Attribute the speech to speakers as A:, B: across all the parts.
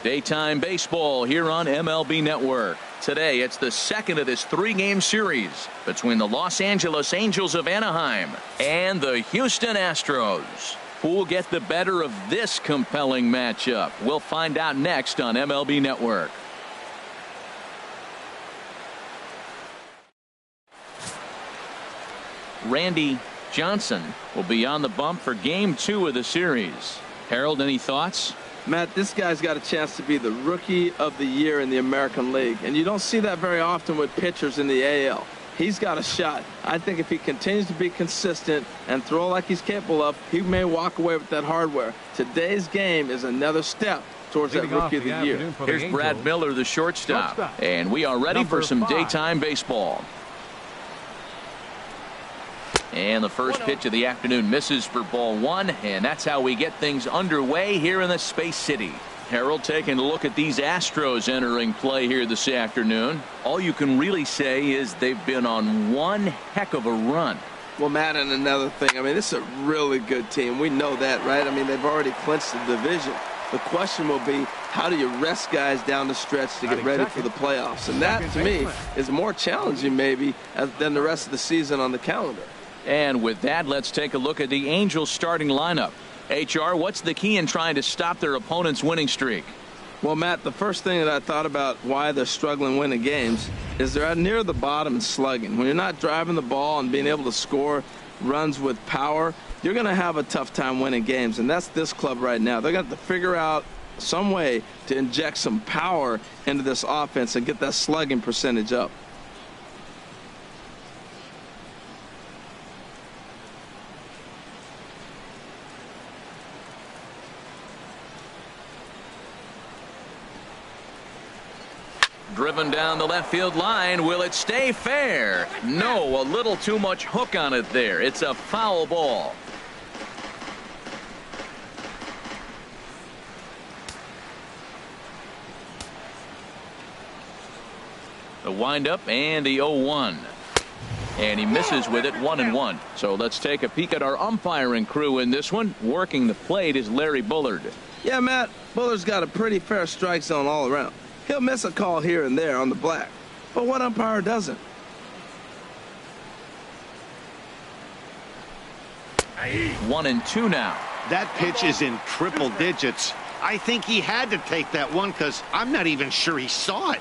A: Daytime baseball here on MLB Network. Today, it's the second of this three-game series between the Los Angeles Angels of Anaheim and the Houston Astros. Who will get the better of this compelling matchup? We'll find out next on MLB Network. Randy Johnson will be on the bump for Game 2 of the series. Harold, any thoughts?
B: Matt, this guy's got a chance to be the Rookie of the Year in the American League, and you don't see that very often with pitchers in the AL. He's got a shot. I think if he continues to be consistent and throw like he's capable of, he may walk away with that hardware. Today's game is another step towards that Rookie of the Year.
A: Here's Brad Miller, the shortstop, and we are ready for some daytime baseball. And the first pitch of the afternoon misses for ball one, and that's how we get things underway here in the Space City. Harold, taking a look at these Astros entering play here this afternoon. All you can really say is they've been on one heck of a run.
B: Well, Matt, and another thing, I mean, this is a really good team. We know that, right? I mean, they've already clinched the division. The question will be, how do you rest guys down the stretch to get ready for the playoffs? And that, to me, is more challenging maybe than the rest of the season on the calendar.
A: And with that, let's take a look at the Angels starting lineup. HR, what's the key in trying to stop their opponent's winning streak?
B: Well, Matt, the first thing that I thought about why they're struggling winning games is they're near the bottom and slugging. When you're not driving the ball and being able to score runs with power, you're going to have a tough time winning games, and that's this club right now. They're going to have to figure out some way to inject some power into this offense and get that slugging percentage up.
A: Driven down the left field line. Will it stay fair? No, a little too much hook on it there. It's a foul ball. The windup and the 0-1. And he misses with it, 1-1. So let's take a peek at our umpiring crew in this one. Working the plate is Larry Bullard.
B: Yeah, Matt, Bullard's got a pretty fair strike zone all around. He'll miss a call here and there on the black, but what umpire doesn't?
A: 1-2 now.
C: That pitch is in triple digits. I think he had to take that one because I'm not even sure he saw it.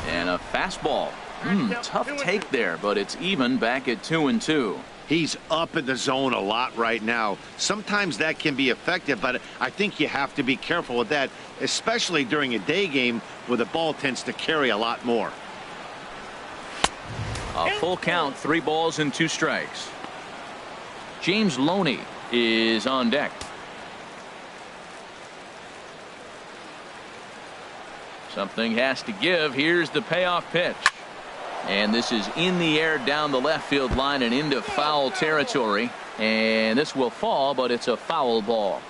A: And a fastball. Tough take there, but it's even back at 2-2.
C: He's up in the zone a lot right now. Sometimes that can be effective, but I think you have to be careful with that, especially during a day game where the ball tends to carry a lot more.
A: A full count, 3 balls and 2 strikes. James Loney is on deck. Something has to give. Here's the payoff pitch. And this is in the air down the left field line and into foul territory. And this will fall, but it's a foul ball.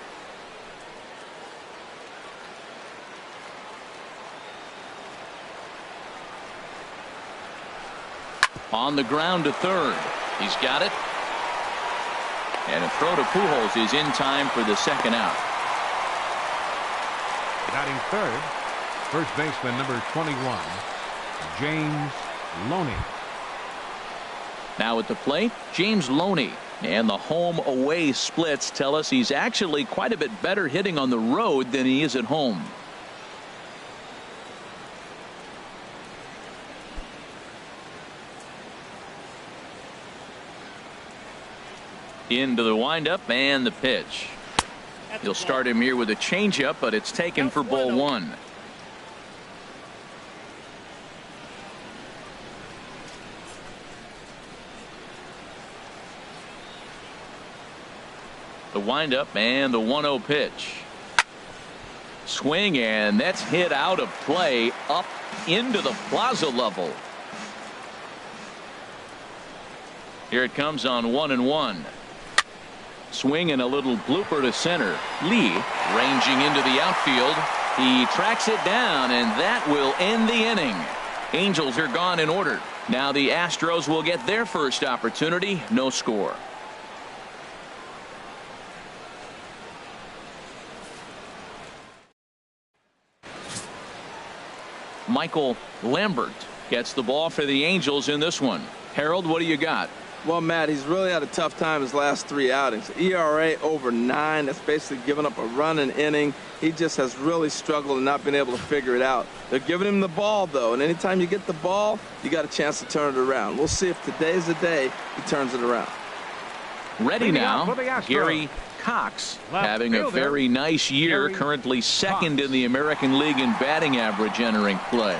A: On the ground to third. He's got it. And a throw to Pujols is in time for the second out.
D: Batting third, first baseman number 21, James Loney.
A: Now at the plate, James Loney. And the home away splits tell us he's actually quite a bit better hitting on the road than he is at home. Into the windup and the pitch. He'll start him here with a changeup, but it's taken for ball 1. The windup and the 1-0 pitch. Swing, and that's hit out of play up into the plaza level. Here it comes on 1-1. Swing and a little blooper to center. Lee ranging into the outfield. He tracks it down, and that will end the inning. Angels are gone in order. Now the Astros will get their first opportunity. No score. Michael Lambert gets the ball for the Angels in this one. Harold, what do you got?
B: Well, Matt, he's really had a tough time his last 3 outings. ERA over 9. That's basically giving up a run an inning. He just has really struggled and not been able to figure it out. They're giving him the ball, though, and anytime you get the ball, you got a chance to turn it around. We'll see if today's the day he turns it around.
A: Ready now, Gary Cox having a very nice year, currently second in the American League in batting average entering play.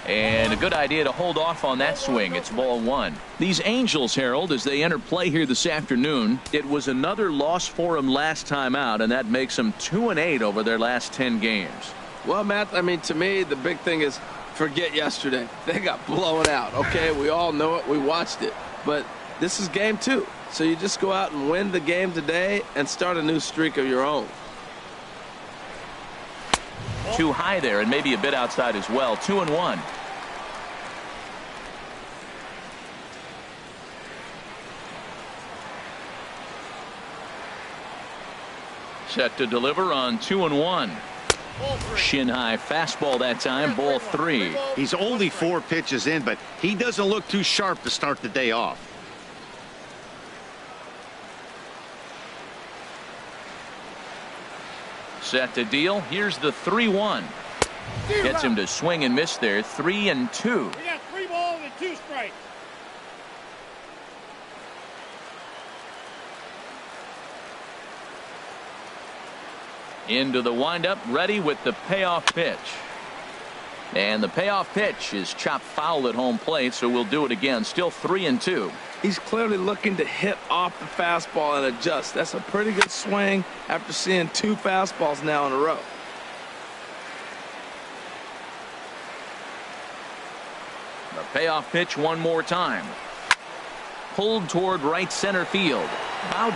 A: And a good idea to hold off on that swing. It's ball 1. These Angels, Harold, as they enter play here this afternoon, it was another loss for them last time out, and that makes them 2-8 over their last 10 games.
B: Well, Matt, I mean, to me, the big thing is forget yesterday. They got blown out, okay? We all know it. We watched it. But this is game 2. So you just go out and win the game today and start a new streak of your own.
A: Too high there and maybe a bit outside as well. 2-1. Set to deliver on 2-1. Shin high fastball that time. Ball 3.
C: He's only 4 pitches in, but he doesn't look too sharp to start the day off.
A: Set to deal. Here's the 3-1. Gets him to swing and miss there. 3-2.
E: We got 3 balls and 2 strikes.
A: Into the windup, ready with the payoff pitch. And the payoff pitch is chopped foul at home plate, so we'll do it again. Still 3-2.
B: He's clearly looking to hit off the fastball and adjust. That's a pretty good swing after seeing 2 fastballs now in a row.
A: The payoff pitch one more time. Pulled toward right center field. Bowden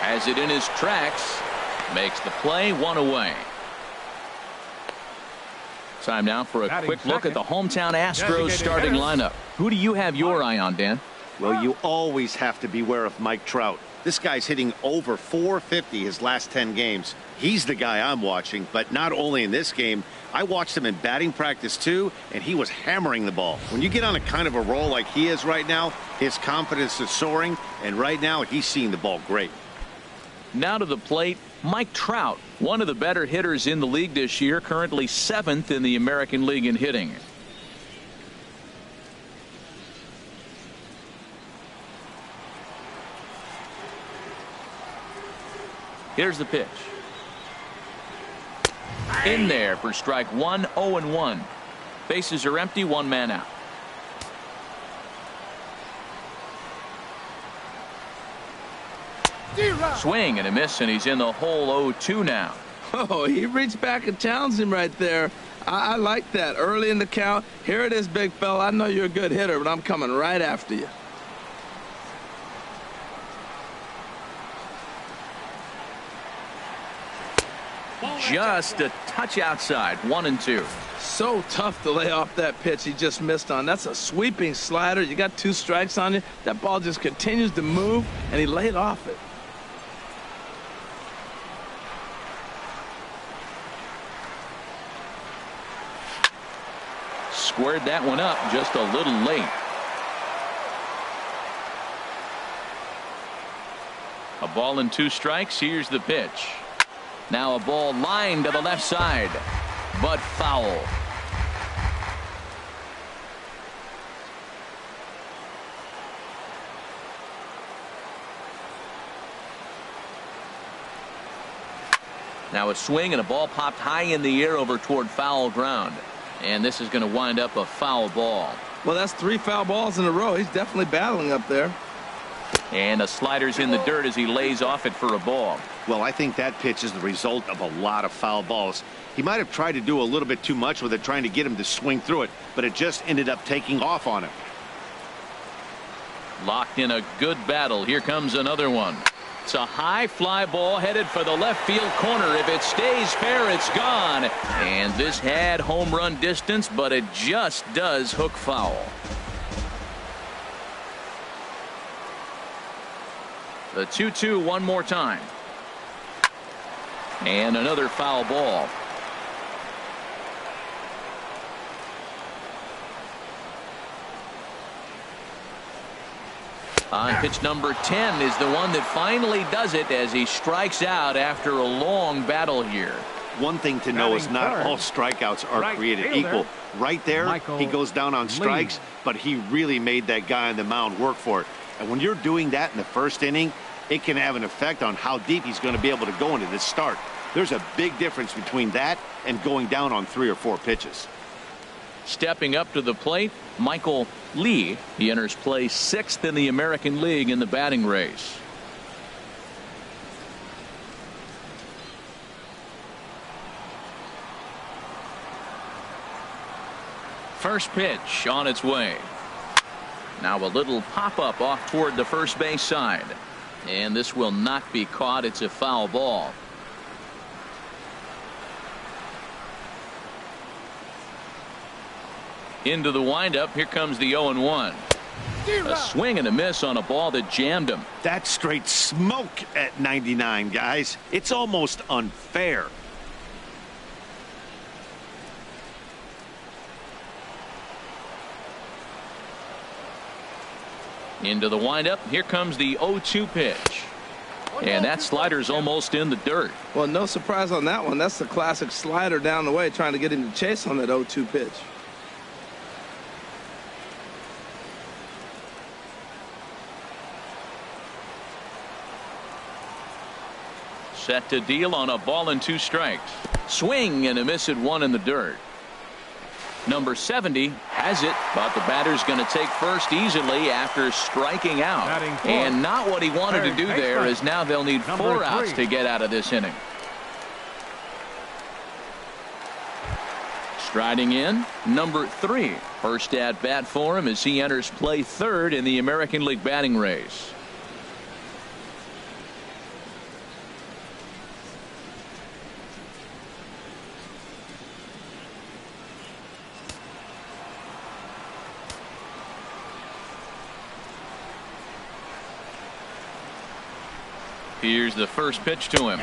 A: has it in his tracks. Makes the play, 1 away. Time now for a quick look at the hometown Astros starting lineup. Who do you have your eye on, Dan?
C: Well, you always have to beware of Mike Trout. This guy's hitting over 450 his last 10 games. He's the guy I'm watching, but not only in this game. I watched him in batting practice too, and he was hammering the ball. When you get on a kind of a roll like he is right now, his confidence is soaring, and right now he's seeing the ball great.
A: Now to the plate, Mike Trout, one of the better hitters in the league this year, currently 7th in the American League in hitting. Here's the pitch. In there for strike 1, 0-1. Bases are empty, 1 man out. Swing and a miss, and he's in the hole 0-2 now.
B: Oh, he reached back and challenged him right there. I like that. Early in the count. Here it is, big fella. I know you're a good hitter, but I'm coming right after you.
A: Just a touch outside. 1-2.
B: So tough to lay off that pitch he just missed on. That's a sweeping slider. You got 2 strikes on you. That ball just continues to move, and he laid off it.
A: Squared that one up just a little late. A ball and 2 strikes. Here's the pitch. Now a ball lined to the left side, but foul. Now a swing and a ball popped high in the air over toward foul ground. And this is going to wind up a foul ball.
B: Well, that's 3 foul balls in a row. He's definitely battling up there.
A: And a slider's in the dirt as he lays off it for a ball.
C: Well, I think that pitch is the result of a lot of foul balls. He might have tried to do a little bit too much with it, trying to get him to swing through it, but it just ended up taking off on him.
A: Locked in a good battle. Here comes another one. It's a high fly ball headed for the left field corner. If it stays fair, it's gone. And this had home run distance, but it just does hook foul. The 2-2 one more time. And another foul ball. On pitch number 10 is the one that finally does it as he strikes out after a long battle here.
C: One thing to know is not all strikeouts are created equal. Right there, he goes down on strikes, but he really made that guy on the mound work for it. And when you're doing that in the first inning, it can have an effect on how deep he's going to be able to go into this start. There's a big difference between that and going down on 3 or 4 pitches.
A: Stepping up to the plate, Michael Lee. He enters play 6th in the American League in the batting race. First pitch on its way. Now a little pop-up off toward the first base side. And this will not be caught. It's a foul ball. Into the windup. Here comes the 0-1. A swing and a miss on a ball that jammed him.
C: That's straight smoke at 99, guys. It's almost unfair.
A: Into the windup. Here comes the 0-2 pitch. And that slider's almost in the dirt.
B: Well, no surprise on that one. That's the classic slider down the way, trying to get him to chase on that 0-2 pitch.
A: Set to deal on a ball and 2 strikes. Swing and a miss at 1 in the dirt. Number 70 has it, but the batter's going to take first easily after striking out. And not what he wanted to do there, as now they'll need 4 outs to get out of this inning. Striding in, number 3. First at bat for him as he enters play 3rd in the American League batting race. Here's the first pitch to him.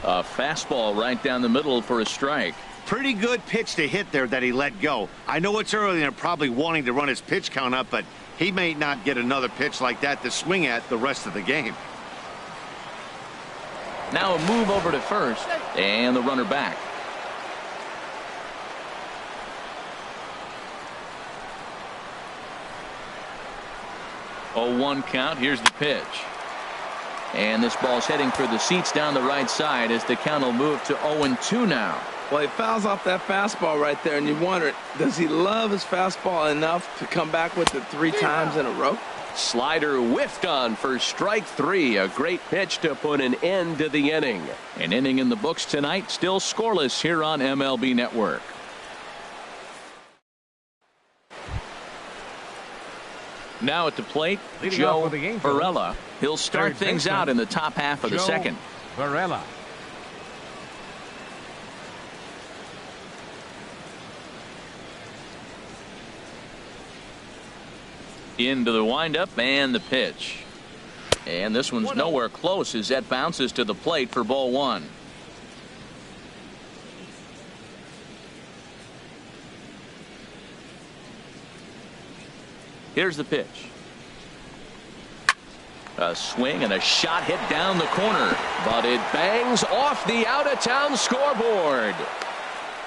A: A fastball right down the middle for a strike.
C: Pretty good pitch to hit there that he let go. I know it's early and they're probably wanting to run his pitch count up, but he may not get another pitch like that to swing at the rest of the game.
A: Now a move over to first and the runner back. Oh, 1 count. Here's the pitch. And this ball's heading for the seats down the right side as the count will move to 0-2 now.
B: Well, he fouls off that fastball right there, and you wonder, does he love his fastball enough to come back with it 3 times in a row?
A: Slider whiffed on for strike 3. A great pitch to put an end to the inning. An inning in the books tonight, still scoreless here on MLB Network. Now at the plate, Joe Varela. He'll start things out in the top half of the second.
D: Varela.
A: Into the windup and the pitch. And this one's nowhere close as that bounces to the plate for ball 1. Here's the pitch. A swing and a shot hit down the corner, but it bangs off the out-of-town scoreboard.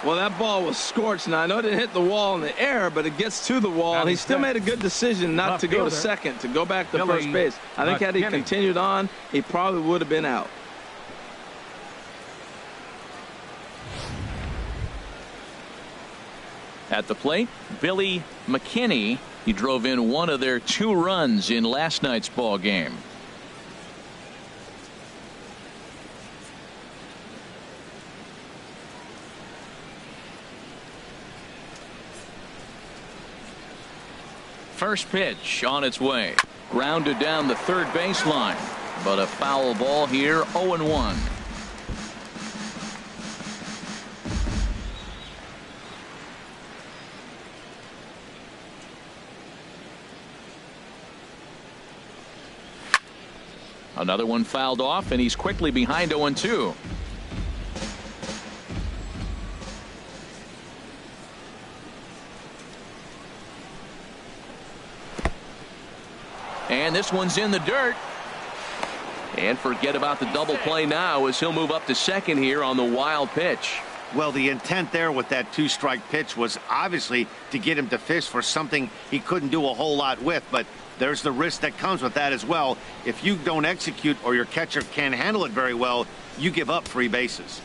B: Well, that ball was scorched. Now, I know it didn't hit the wall in the air, but it gets to the wall. He still made a good decision not to go to second, to go back to first base. I think had he continued on, he probably would have been out.
A: At the plate, Billy McKinney. He drove in one of their 2 runs in last night's ball game. First pitch on its way. Grounded down the third baseline, but a foul ball here. 0-1. Another one fouled off, and he's quickly behind 0-2. And this one's in the dirt. And forget about the double play now as he'll move up to second here on the wild pitch.
C: Well, the intent there with that 2-strike pitch was obviously to get him to fish for something he couldn't do a whole lot with, but there's the risk that comes with that as well. If you don't execute or your catcher can't handle it very well, you give up free bases.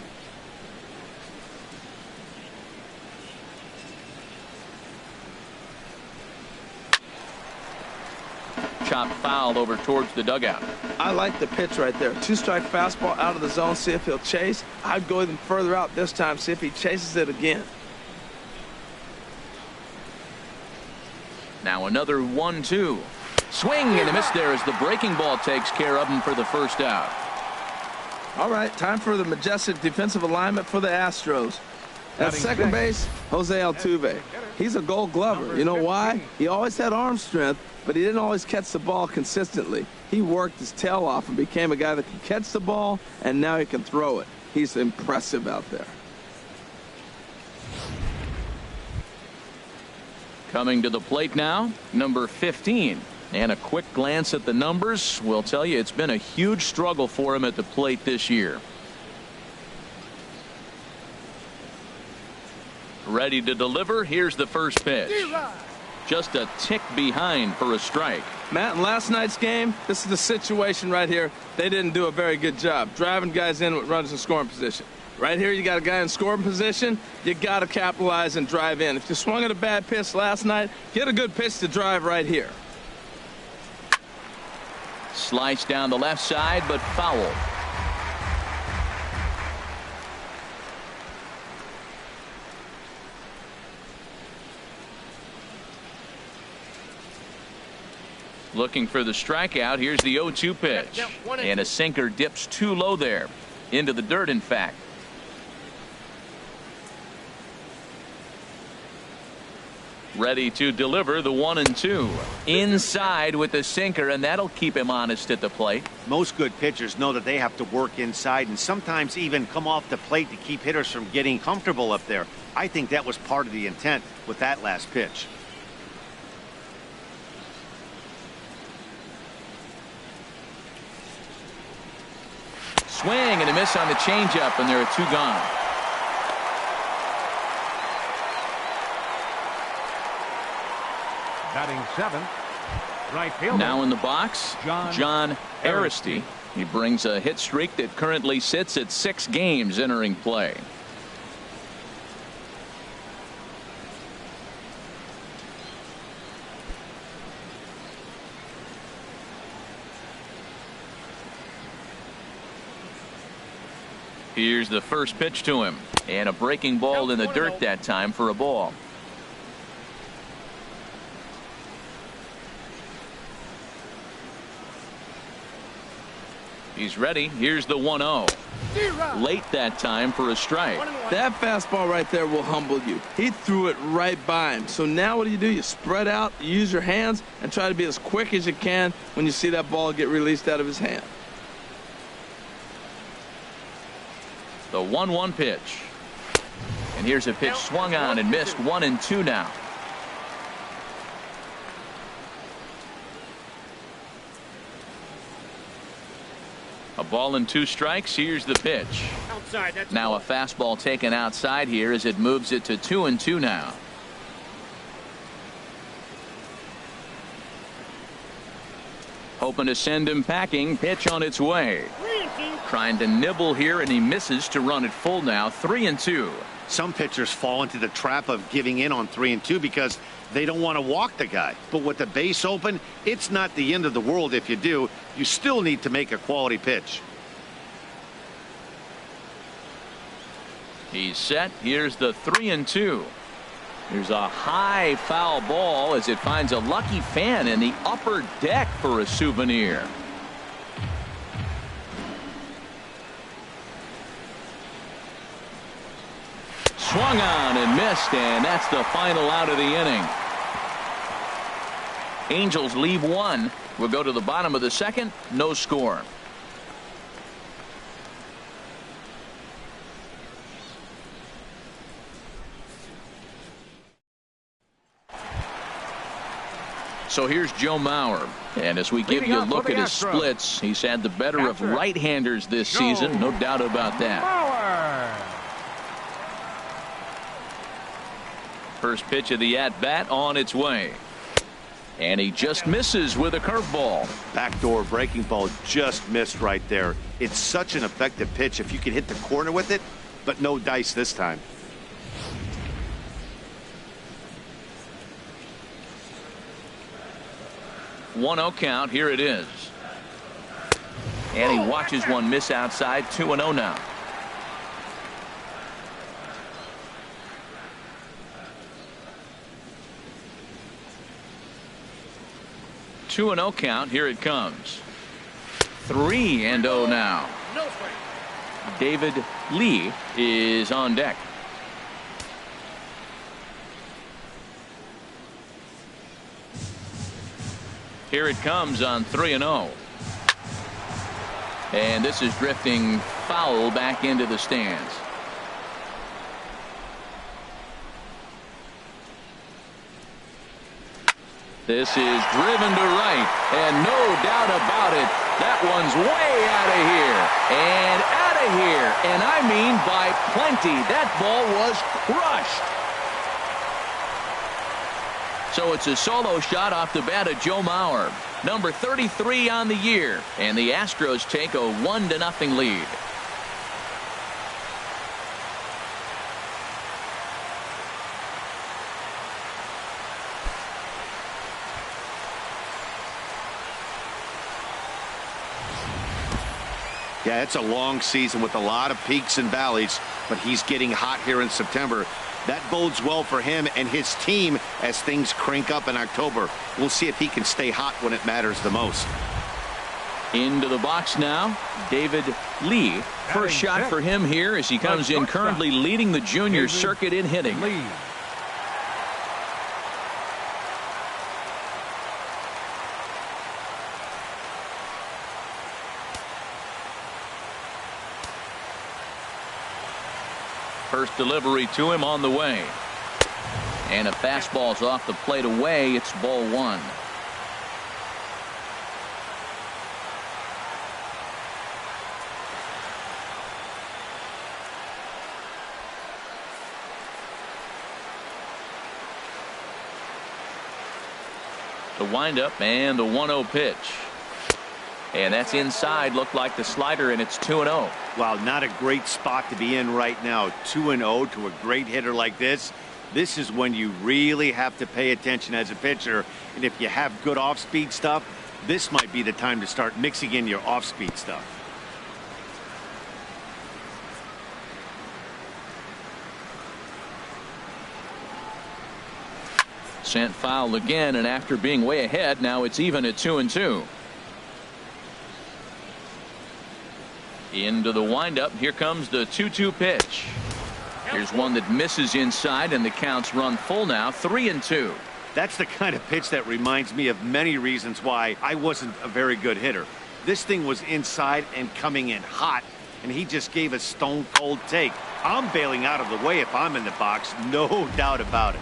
A: Chop foul over towards the dugout.
B: I like the pitch right there. 2-strike fastball out of the zone. See if he'll chase. I'd go even further out this time. See if he chases it again.
A: Now another 1-2. Swing and a miss there as the breaking ball takes care of him for the first out.
B: All right, time for the majestic defensive alignment for the Astros. At second base, Jose Altuve. He's a Gold Glover. You know why? He always had arm strength, but he didn't always catch the ball consistently. He worked his tail off and became a guy that can catch the ball, and now he can throw it. He's impressive out there.
A: Coming to the plate now, number 15. And a quick glance at the numbers will tell you it's been a huge struggle for him at the plate this year. Ready to deliver. Here's the first pitch. Just a tick behind for a strike.
B: Matt, in last night's game, this is the situation right here. They didn't do a very good job driving guys in with runners in scoring position. Right here, you got a guy in scoring position. You got to capitalize and drive in. If you swung at a bad pitch last night, get a good pitch to drive right here.
A: Slice down the left side, but foul. Looking for the strikeout. Here's the 0-2 pitch. And a sinker dips too low there. Into the dirt, in fact. Ready to deliver the 1-2. Inside with the sinker, and that'll keep him honest at the plate.
C: Most good pitchers know that they have to work inside and sometimes even come off the plate to keep hitters from getting comfortable up there. I think that was part of the intent with that last pitch.
A: Swing and a miss on the changeup, and there are 2 gone.
D: Batting 7th, right fielder.
A: Now in the box, John Aristide. He brings a hit streak that currently sits at 6 games entering play. Here's the first pitch to him, and a breaking ball in the dirt that time for a ball. He's ready. Here's the 1-0. Late that time for a strike.
B: That fastball right there will humble you. He threw it right by him. So now what do? You spread out, you use your hands, and try to be as quick as you can when you see that ball get released out of his hand.
A: The 1-1 pitch. And here's a pitch swung on and missed. 1-2 now. A ball and 2 strikes. Here's the pitch. Now a fastball taken outside here as it moves it to 2-2 now. Hoping to send him packing. Pitch on its way. Trying to nibble here, and he misses to run it full now. 3-2.
C: Some pitchers fall into the trap of giving in on 3-2 because they don't want to walk the guy. But with the base open, it's not the end of the world if you do. You still need to make a quality pitch.
A: He's set. Here's the 3-2. There's a high foul ball as it finds a lucky fan in the upper deck for a souvenir. Swung on and missed, and that's the final out of the inning. Angels leave one. We'll go to the bottom of the second. No score. So here's Joe Mauer. And as we give you a look at his splits, he's had the better of right-handers this season. No doubt about that. First pitch of the at-bat on its way. And he just misses with a curveball.
C: Backdoor breaking ball just missed right there. It's such an effective pitch if you can hit the corner with it, but no dice this time.
A: One-zero count. Here it is. And he watches one miss outside. 2-0 now. Two and 0 count. Here it comes. 3-0 now. David Lee is on deck. Here it comes on 3-0. And this is drifting foul back into the stands. This is driven to right, and no doubt about it, that one's way out of here. And out of here, and I mean by plenty. That ball was crushed. So it's a solo shot off the bat of Joe Mauer, number 33 on the year, and the Astros take a 1-0 lead.
C: Yeah, it's a long season with a lot of peaks and valleys, but he's getting hot here in September. That bodes well for him and his team as things crank up in October. We'll see if he can stay hot when it matters the most.
A: Into the box now, David Lee. First shot for him here as he comes in, currently leading the junior circuit in hitting. First delivery to him on the way. And a fastball's off the plate away. It's ball one. The windup and the 1-0 pitch. And that's inside. Looked like the slider, and it's 2-0.
C: Wow, not a great spot to be in right now. 2-0 to a great hitter like this. This is when you really have to pay attention as a pitcher. And if you have good off-speed stuff, this might be the time to start mixing in your off-speed stuff.
A: Sent foul again, and after being way ahead, now it's even at 2-2. Into the windup. Here comes the 2-2 pitch. Here's one that misses inside, and the counts run full now. 3-2.
C: That's the kind of pitch that reminds me of many reasons why I wasn't a very good hitter. This thing was inside and coming in hot, and he just gave a stone cold take. I'm bailing out of the way if I'm in the box, no doubt about it.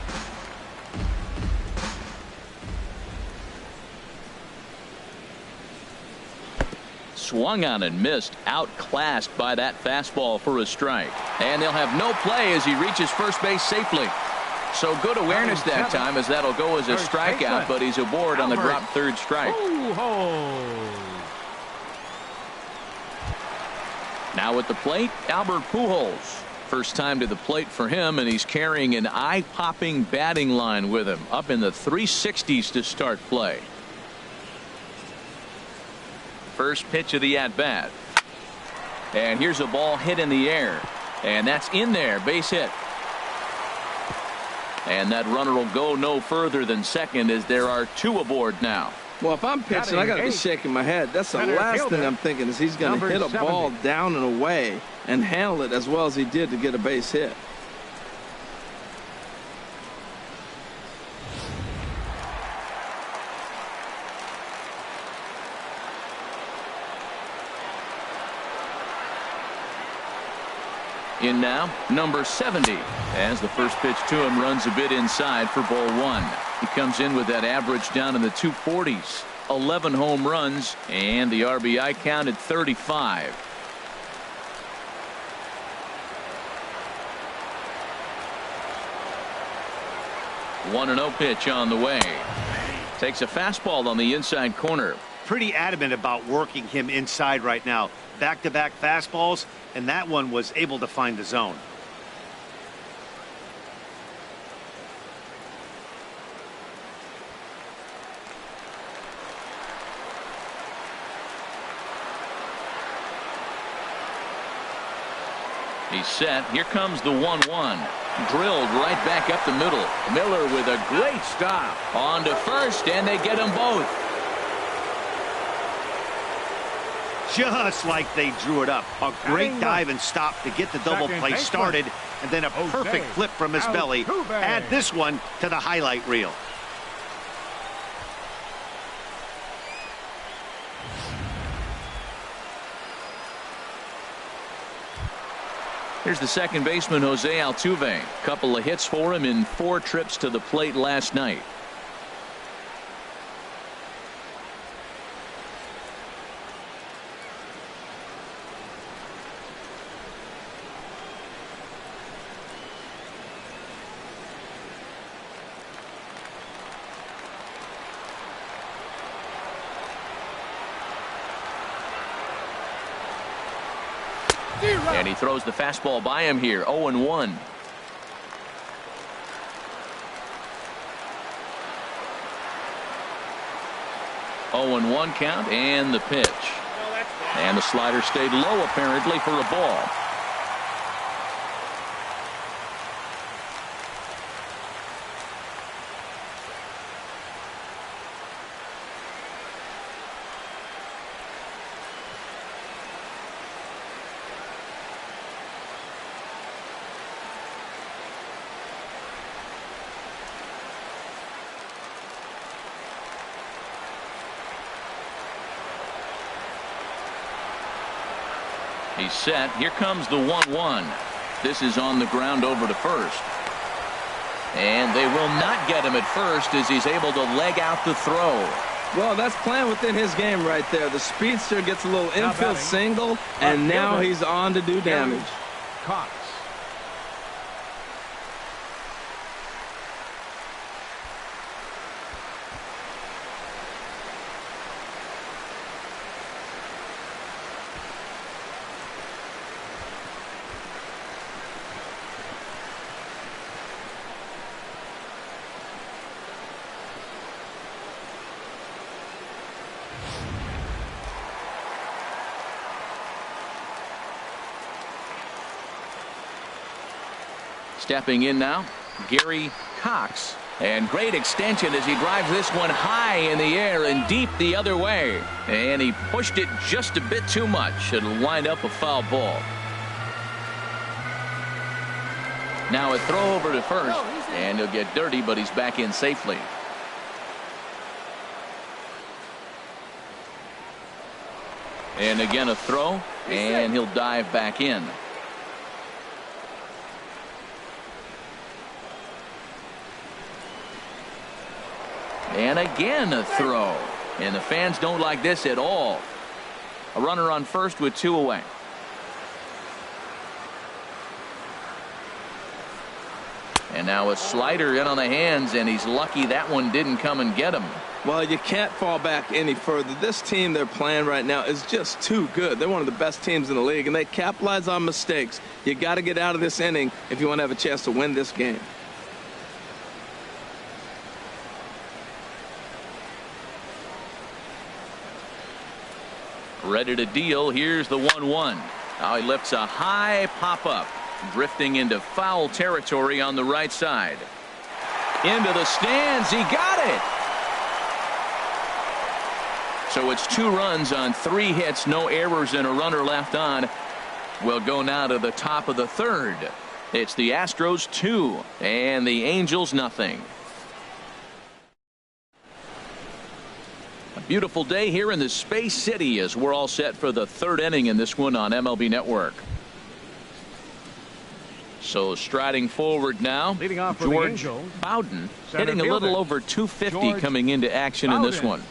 A: Swung on and missed, outclassed by that fastball for a strike. And they'll have no play as he reaches first base safely. So good awareness that time, as that'll go as a strikeout, but he's aboard on the drop third strike. Now at the plate, Albert Pujols. First time to the plate for him, and he's carrying an eye-popping batting line with him, up in the 360s to start play. First pitch of the at-bat. And here's a ball hit in the air. And that's in there. Base hit. And that runner will go no further than second as there are 2 aboard now.
B: Well, if I'm pitching, I got to be shaking my head. That's the last thing I'm thinking is he's going to hit a ball down and away and handle it as well as he did to get a base hit.
A: In now, number 70, as the first pitch to him runs a bit inside for ball 1. He comes in with that average down in the 240s, 11 home runs, and the RBI count at 35. One 1-0 pitch on the way. Takes a fastball on the inside corner.
C: Pretty adamant about working him inside right now. Back-to-back fastballs, and that one was able to find the zone.
A: He's set. Here comes the 1-1. Drilled right back up the middle. Miller with a great stop. On to first, and they get them both.
C: Just like they drew it up. A great dive and stop to get the double play started, and then a perfect flip from his belly. Add this one to the highlight reel.
A: Here's the second baseman, Jose Altuve. Couple of hits for him in 4 trips to the plate last night. And he throws the fastball by him here. 0-1. Count and the pitch. And the slider stayed low apparently for a ball. He's set. Here comes the 1-1. This is on the ground over to first. And they will not get him at first as he's able to leg out the throw.
B: Well, that's playing within his game right there. The speedster gets a little infield single, and now he's on to do damage.
D: Cox.
A: Stepping in now, Gary Cox. And great extension as he drives this one high in the air and deep the other way. And he pushed it just a bit too much. It'll wind up a foul ball. Now a throw over to first. And he'll get dirty, but he's back in safely. And again a throw. And he'll dive back in. And again a throw. And the fans don't like this at all. A runner on first with 2 away. And now a slider in on the hands, and he's lucky that one didn't come and get him.
B: Well, you can't fall back any further. This team they're playing right now is just too good. They're one of the best teams in the league, and they capitalize on mistakes. You got to get out of this inning if you want to have a chance to win this game.
A: Ready to deal. Here's the 1-1. Now he lifts a high pop up, drifting into foul territory on the right side. Into the stands. He got it. So it's 2 runs on 3 hits, no errors, and a runner left on. We'll go now to the top of the 3rd. It's the Astros 2 and the Angels nothing. A beautiful day here in the Space City as we're all set for the 3rd inning in this one on MLB Network. So striding forward now,
D: Leading off for
A: George
D: the Angels,
A: Bowden
D: center
A: hitting a little
D: fielder,
A: over 250
D: George
A: coming into action in this
D: Bowden.
A: one.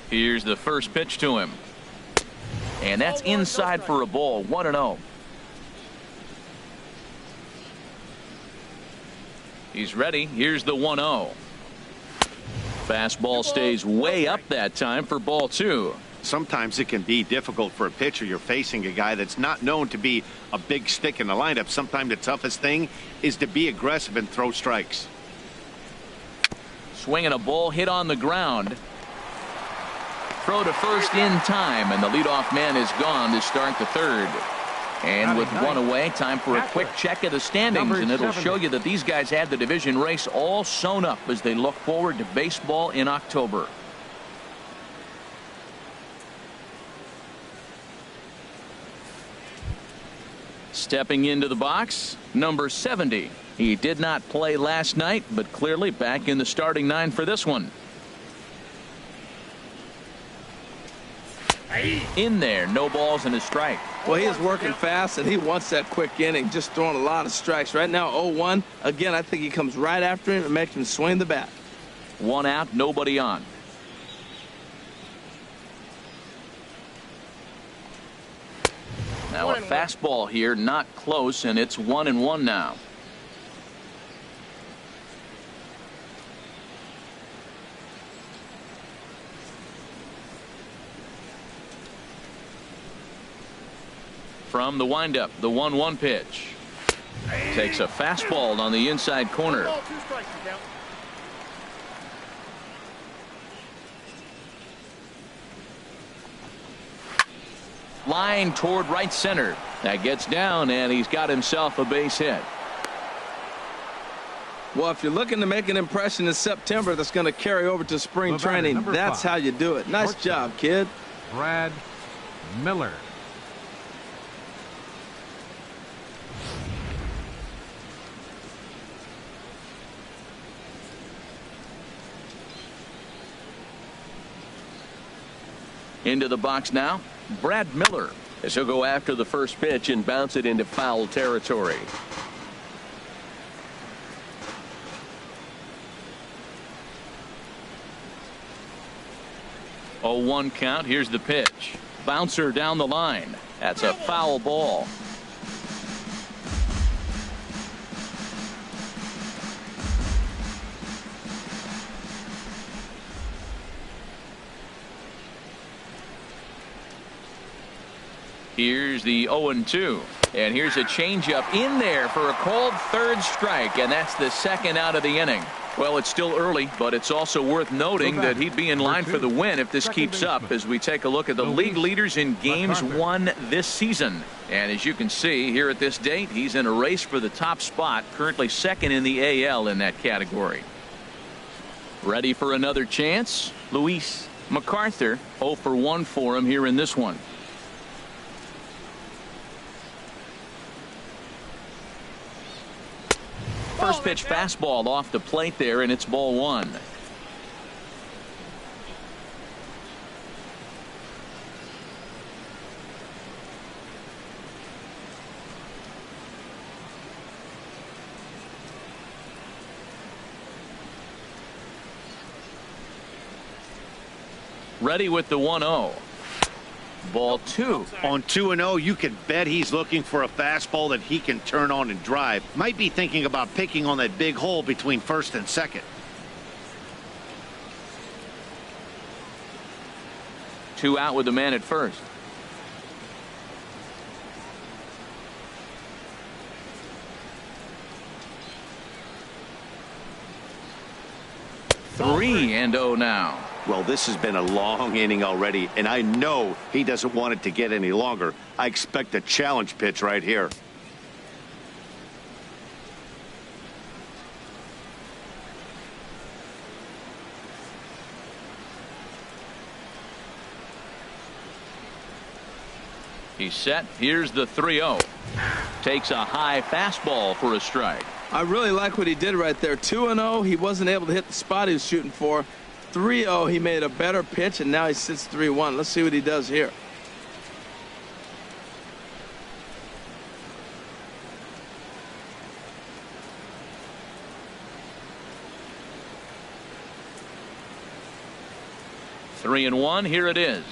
A: Here's the first pitch to him. And that's inside for a ball. 1-0. He's ready. Here's the 1-0. Fastball stays way up that time for ball 2.
C: Sometimes it can be difficult for a pitcher. You're facing a guy that's not known to be a big stick in the lineup. Sometimes the toughest thing is to be aggressive and throw strikes.
A: Swinging a ball hit on the ground. Throw to first in time, and the leadoff man is gone to start the 3rd. And with 1 away, time for a quick check of the standings, and it'll show you that these guys had the division race all sewn up as they look forward to baseball in October. Stepping into the box, number 70. He did not play last night, but clearly back in the starting 9 for this one. In there, no balls and a strike.
B: Well, he is working fast, and he wants that quick inning, just throwing a lot of strikes. Right now, 0-1. Again, I think he comes right after him and makes him swing the bat.
A: 1 out, nobody on. Now a fastball here, not close, and it's 1-1 now. From the windup, the 1-1 pitch. Takes a fastball on the inside corner. Line toward right center. That gets down, and he's got himself a base hit.
B: Well, if you're looking to make an impression in September that's going to carry over to spring training, that's how you do it. Nice job, kid.
D: Brad Miller.
A: Into the box now, Brad Miller, as he'll go after the first pitch and bounce it into foul territory. 0-1 count. Here's the pitch. Bouncer down the line. That's a foul ball. Here's the 0-2. And here's a changeup in there for a called 3rd strike, and that's the 2nd out of the inning. Well, it's still early, but it's also worth noting that he'd be in line for the win if this keeps up as we take a look at the league leaders in games won this season. And as you can see here at this date, he's in a race for the top spot, currently 2nd in the AL in that category. Ready for another chance? Luis MacArthur, 0 for 1 for him here in this one. First pitch fastball off the plate there, and it's ball 1. Ready with the 1-0. Ball 2.
C: On 2-0, you can bet he's looking for a fastball that he can turn on and drive. Might be thinking about picking on that big hole between 1st and 2nd.
A: 2 out with the man at 1st. Three and 0 now.
C: Well, this has been a long inning already, and I know he doesn't want it to get any longer. I expect a challenge pitch right here.
A: He's set. Here's the 3-0. Takes a high fastball for a strike.
B: I really like what he did right there. 2-0. He wasn't able to hit the spot he was shooting for. 3-0. He made a better pitch, and now he sits 3-1. Let's see what he does here.
A: Three and one. Here it is.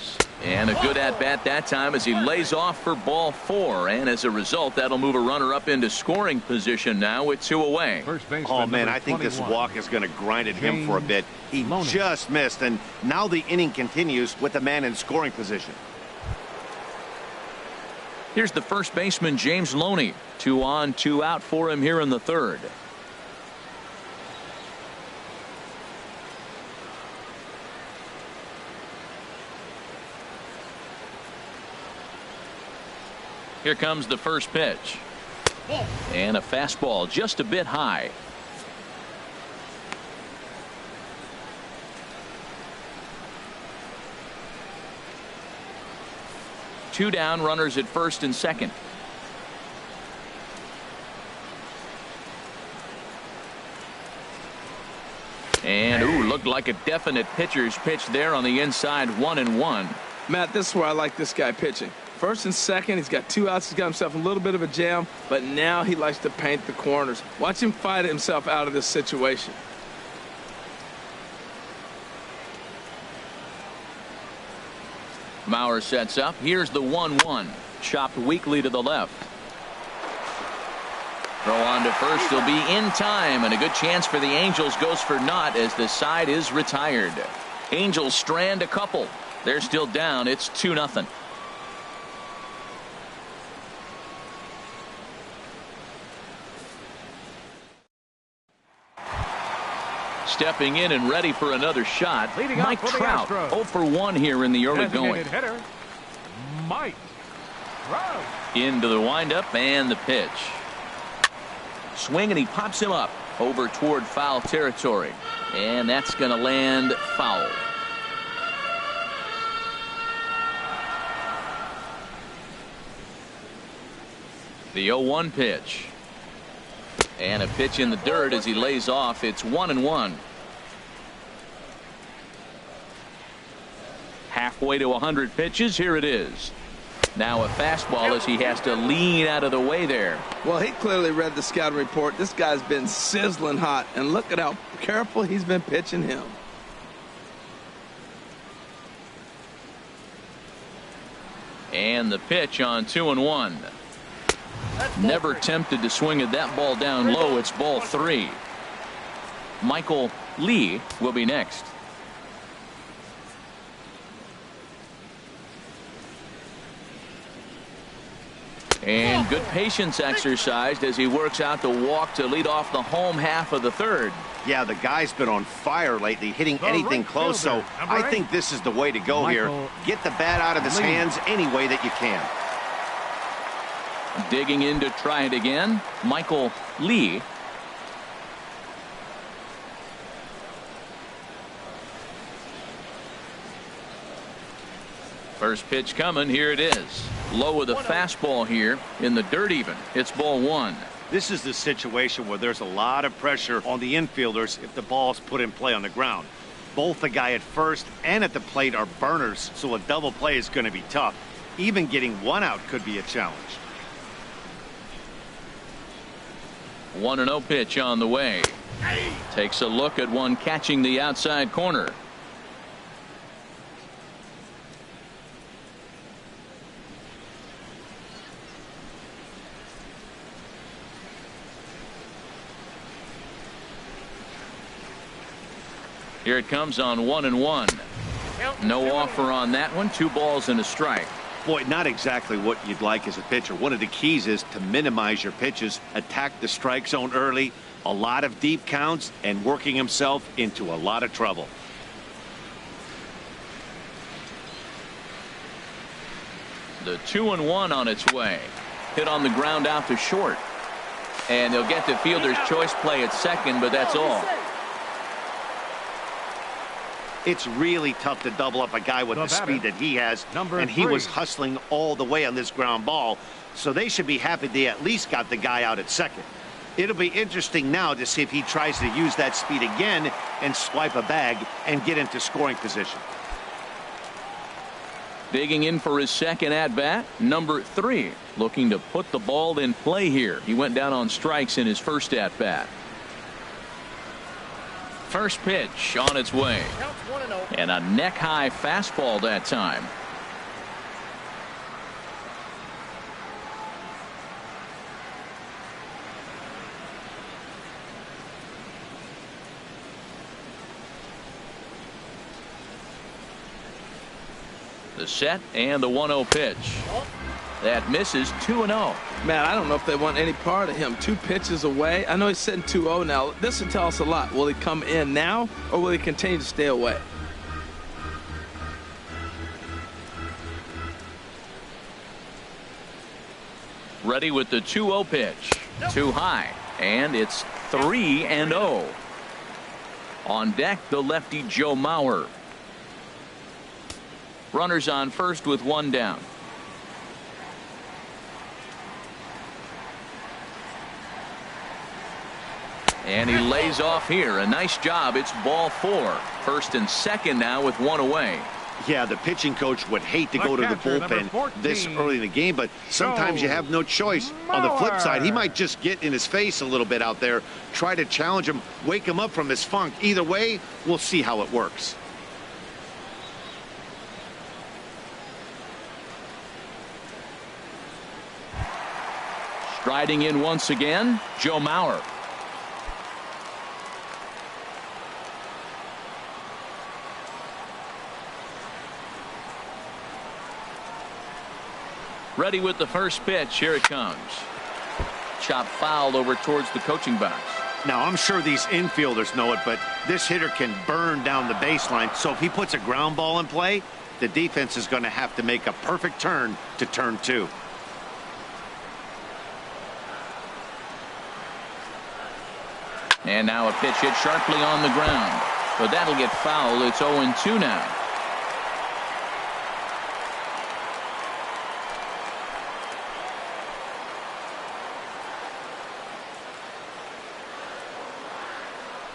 A: And a good at-bat that time as he lays off for ball 4. And as a result, that'll move a runner up into scoring position now with 2 away.
C: Oh, man, I think this walk is going to grind at him for a bit. He just missed, and now the inning continues with the man in scoring position.
A: Here's the first baseman, James Loney. 2 on, 2 out for him here in the 3rd. Here comes the first pitch. And a fastball just a bit high. Two down, runners at first and second. And looked like a definite pitcher's pitch there on the inside. 1-1.
B: Matt, this is where I like this guy pitching. First and second, he's got 2 outs. He's got himself a little bit of a jam, but now he likes to paint the corners. Watch him fight himself out of this situation.
A: Mauer sets up. Here's the 1-1. Chopped weakly to the left. Throw on to first. He'll be in time, and a good chance for the Angels goes for naught as the side is retired. Angels strand a couple. They're still down. It's 2-0. Stepping in and ready for another shot, Mike Trout. 0 for 1 here in the early going.
D: Hitter, Mike Trout.
A: Into the windup and the pitch. Swing, and he pops him up over toward foul territory. And that's going to land foul. The 0-1 pitch. And a pitch in the dirt as he lays off. It's 1-1. Halfway to 100 pitches. Here it is. Now a fastball as he has to lean out of the way there.
B: Well, he clearly read the scouting report. This guy's been sizzling hot, and look at how careful he's been pitching him.
A: And the pitch on 2-1. Never tempted to swing at that ball down low. It's ball 3. Michael Lee will be next. And good patience exercised as he works out the walk to lead off the home half of the 3rd.
C: Yeah, the guy's been on fire lately, hitting anything close, so I think this is the way to go here. Get the bat out of his hands any way that you can.
A: Digging in to try it again, Michael Lee. First pitch coming. Here it is. Low with a fastball here in the dirt even. It's ball 1.
C: This is the situation where there's a lot of pressure on the infielders if the ball's put in play on the ground. Both the guy at first and at the plate are burners, so a double play is going to be tough. Even getting 1 out could be a challenge.
A: 1-0 pitch on the way. Takes a look at one catching the outside corner. Here it comes on 1-1. No offer on that one. 2 balls and a strike.
C: Boy, not exactly what you'd like as a pitcher. One of the keys is to minimize your pitches, attack the strike zone early, a lot of deep counts, and working himself into a lot of trouble.
A: The 2-1 on its way. Hit on the ground out to short. And they'll get the fielder's choice play at second, but that's all.
C: It's really tough to double up a guy with the speed that he has, and he was hustling all the way on this ground ball. So they should be happy they at least got the guy out at second. It'll be interesting now to see if he tries to use that speed again and swipe a bag and get into scoring position.
A: Digging in for his second at-bat, number 3, looking to put the ball in play here. He went down on strikes in his first at-bat. First pitch on its way. And a neck-high fastball that time. The set and the 1-0 pitch. That misses 2-0.
B: Man, I don't know if they want any part of him. 2 pitches away. I know he's sitting 2-0 now. This will tell us a lot. Will he come in now, or will he continue to stay away?
A: Ready with the 2-0 pitch. Too high, and it's 3-0. On deck, the lefty Joe Mauer. Runners on first with 1 down. And he lays off here. A nice job. It's ball 4. First and second now with 1 away.
C: Yeah, the pitching coach would hate to go to the bullpen this early in the game, but sometimes you have no choice. On the flip side, he might just get in his face a little bit out there, try to challenge him, wake him up from his funk. Either way, we'll see how it works.
A: Striding in once again, Joe Mauer. Ready with the first pitch. Here it comes. Chop foul over towards the coaching box.
C: Now, I'm sure these infielders know it, but this hitter can burn down the baseline. So if he puts a ground ball in play, the defense is going to have to make a perfect turn to turn 2.
A: And now a pitch hit sharply on the ground. But that'll get foul. It's 0-2 now.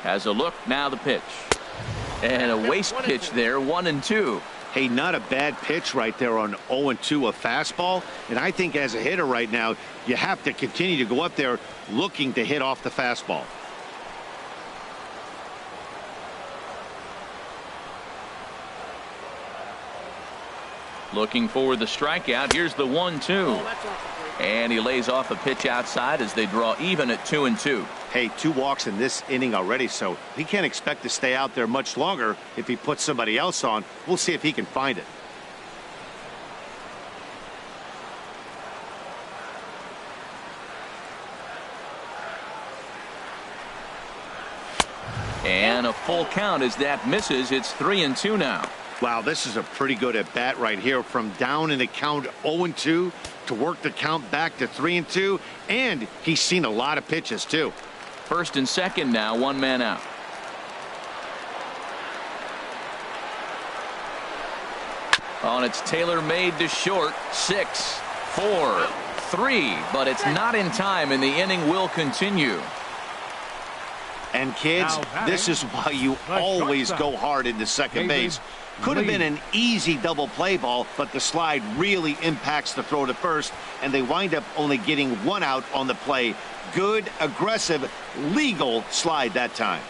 A: Has a look. Now the pitch. And a waste pitch there. 1-2.
C: Hey, not a bad pitch right there on 0-2, a fastball. And I think as a hitter right now, you have to continue to go up there looking to hit off the fastball.
A: Looking for the strikeout. Here's the 1-2. And he lays off a pitch outside as they draw even at 2-2.
C: Hey, 2 walks in this inning already, so he can't expect to stay out there much longer if he puts somebody else on. We'll see if he can find it.
A: And a full count as that misses. It's 3-2 now.
C: Wow, this is a pretty good at bat right here, from down in the count 0-2 to work the count back to 3-2, and he's seen a lot of pitches too.
A: First and second now, 1 man out. On its tailor-made to short. 6, 4, 3, but it's not in time, and the inning will continue.
C: And kids, this is why you always go hard into second base. Could have been an easy double play ball, but the slide really impacts the throw to first, and they wind up only getting 1 out on the play. Good, aggressive, legal slide that time.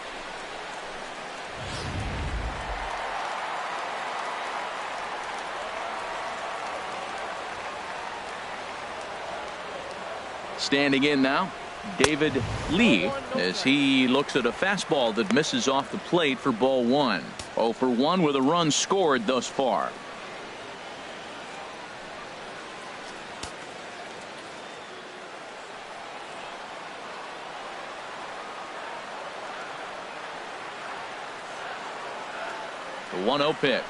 A: Standing in now, David Lee, as he looks at a fastball that misses off the plate for ball 1. 0 for 1 with a run scored thus far. The 1-0 pitch.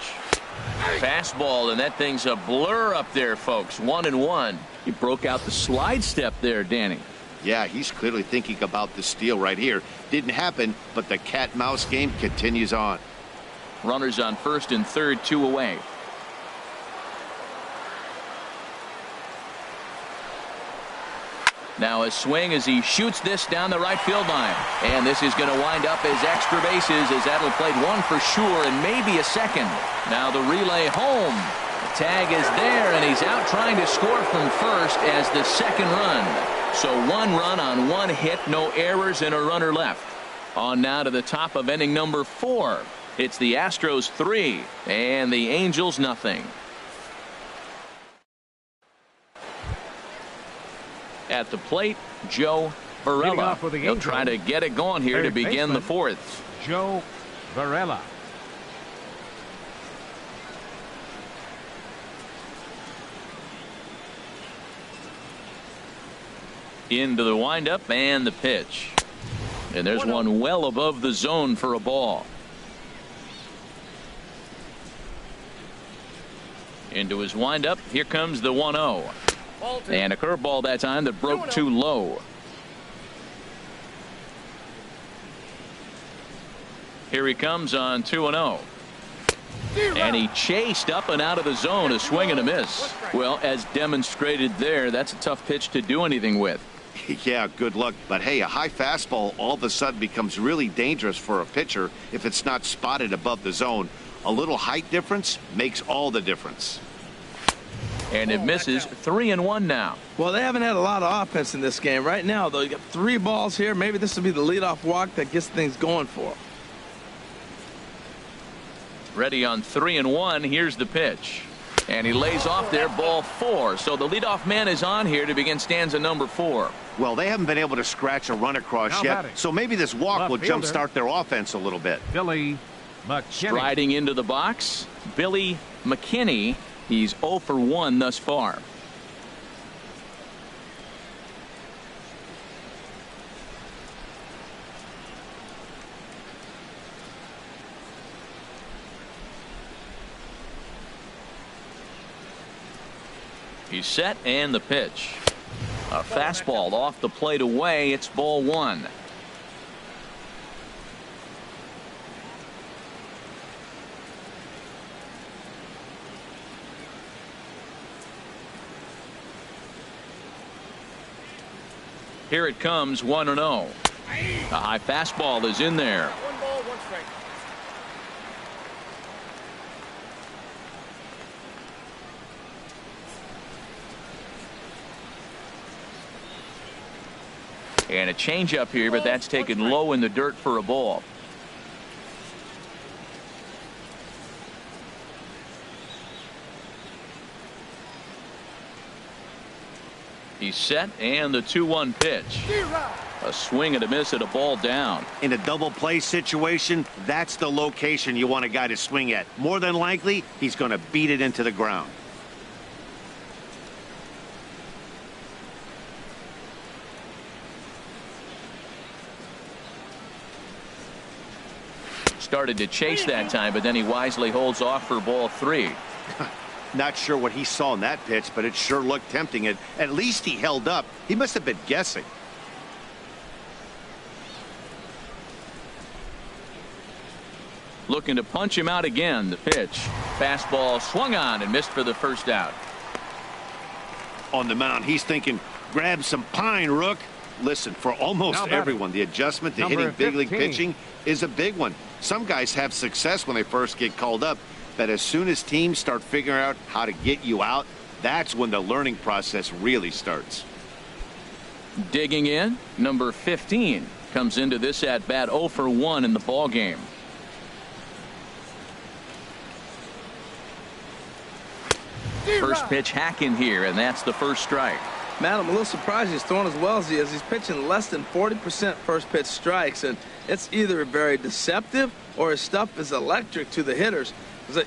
A: Fastball, and that thing's a blur up there, folks. 1-1. He broke out the slide step there, Danny.
C: Yeah, he's clearly thinking about the steal right here. Didn't happen, but the cat-mouse game continues on.
A: Runners on first and third, 2 away. Now a swing as he shoots this down the right field line. And this is going to wind up as extra bases, as that'll play one for sure and maybe a second. Now the relay home. The tag is there, and he's out trying to score from first as the second run. So 1 run on 1 hit, no errors, and a runner left. On now to the top of inning number 4. It's the Astros 3 and the Angels nothing. At the plate, Joe Varela. He'll try to get it going here to begin the 4th.
D: Joe Varela.
A: Into the windup and the pitch. And there's one well above the zone for a ball. Into his windup. Here comes the 1-0. And a curveball that time that broke too low. Here he comes on 2-0. And he chased up and out of the zone, a swing and a miss. Well, as demonstrated there, that's a tough pitch to do anything with.
C: Yeah, good luck. But hey, a high fastball all of a sudden becomes really dangerous for a pitcher if it's not spotted above the zone. A little height difference makes all the difference.
A: And it misses. 3-1 now.
B: Well, they haven't had a lot of offense in this game. Right now, though, you got 3 balls here. Maybe this will be the leadoff walk that gets things going for them.
A: Ready on 3-1. Here's the pitch. And he lays off there, ball 4. So the leadoff man is on here to begin stanza number 4.
C: Well, they haven't been able to scratch a run across yet, so maybe this walk will jumpstart their offense a little bit.
D: Billy McKinney.
A: Striding into the box, Billy McKinney. He's 0 for 1 thus far. He's set, and the pitch. A fastball off the plate away. It's ball 1. Here it comes, 1-0. A high fastball is in there.
E: 1 ball, 1 strike.
A: And a changeup here, but that's taken low in the dirt for a ball. He's set, and the 2-1 pitch. A swing and a miss at a ball down.
C: In a double play situation, that's the location you want a guy to swing at. More than likely, he's going to beat it into the ground.
A: Started to chase that time, but then he wisely holds off for ball 3.
C: Not sure what he saw in that pitch, but it sure looked tempting. At least he held up. He must have been guessing.
A: Looking to punch him out again. The pitch. Fastball swung on and missed for the first out.
C: On the mound, he's thinking, grab some pine, Rook. Listen, for almost everyone, the adjustment to hitting big league pitching is a big one. Some guys have success when they first get called up, but as soon as teams start figuring out how to get you out, that's when the learning process really starts.
A: Digging in, number 15 comes into this at bat 0 for 1 in the ball game. First pitch hacking here, and that's the first strike.
B: Matt, I'm a little surprised he's throwing as well as he is. He's pitching less than 40% first pitch strikes, and it's either very deceptive or his stuff is electric to the hitters.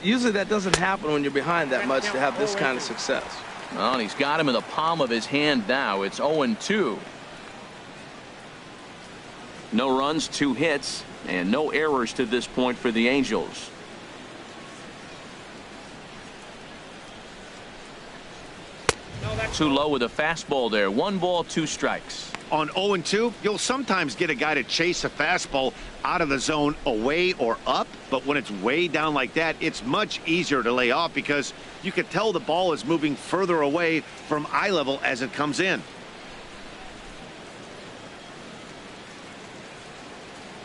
B: Usually that doesn't happen when you're behind that much to have this kind of success.
A: Well, and he's got him in the palm of his hand now. It's 0-2. No runs, 2 hits, and no errors to this point for the Angels. Too low with a fastball there. 1 ball, 2 strikes.
C: On 0-2, you'll sometimes get a guy to chase a fastball out of the zone away or up, but when it's way down like that, it's much easier to lay off because you can tell the ball is moving further away from eye level as it comes in.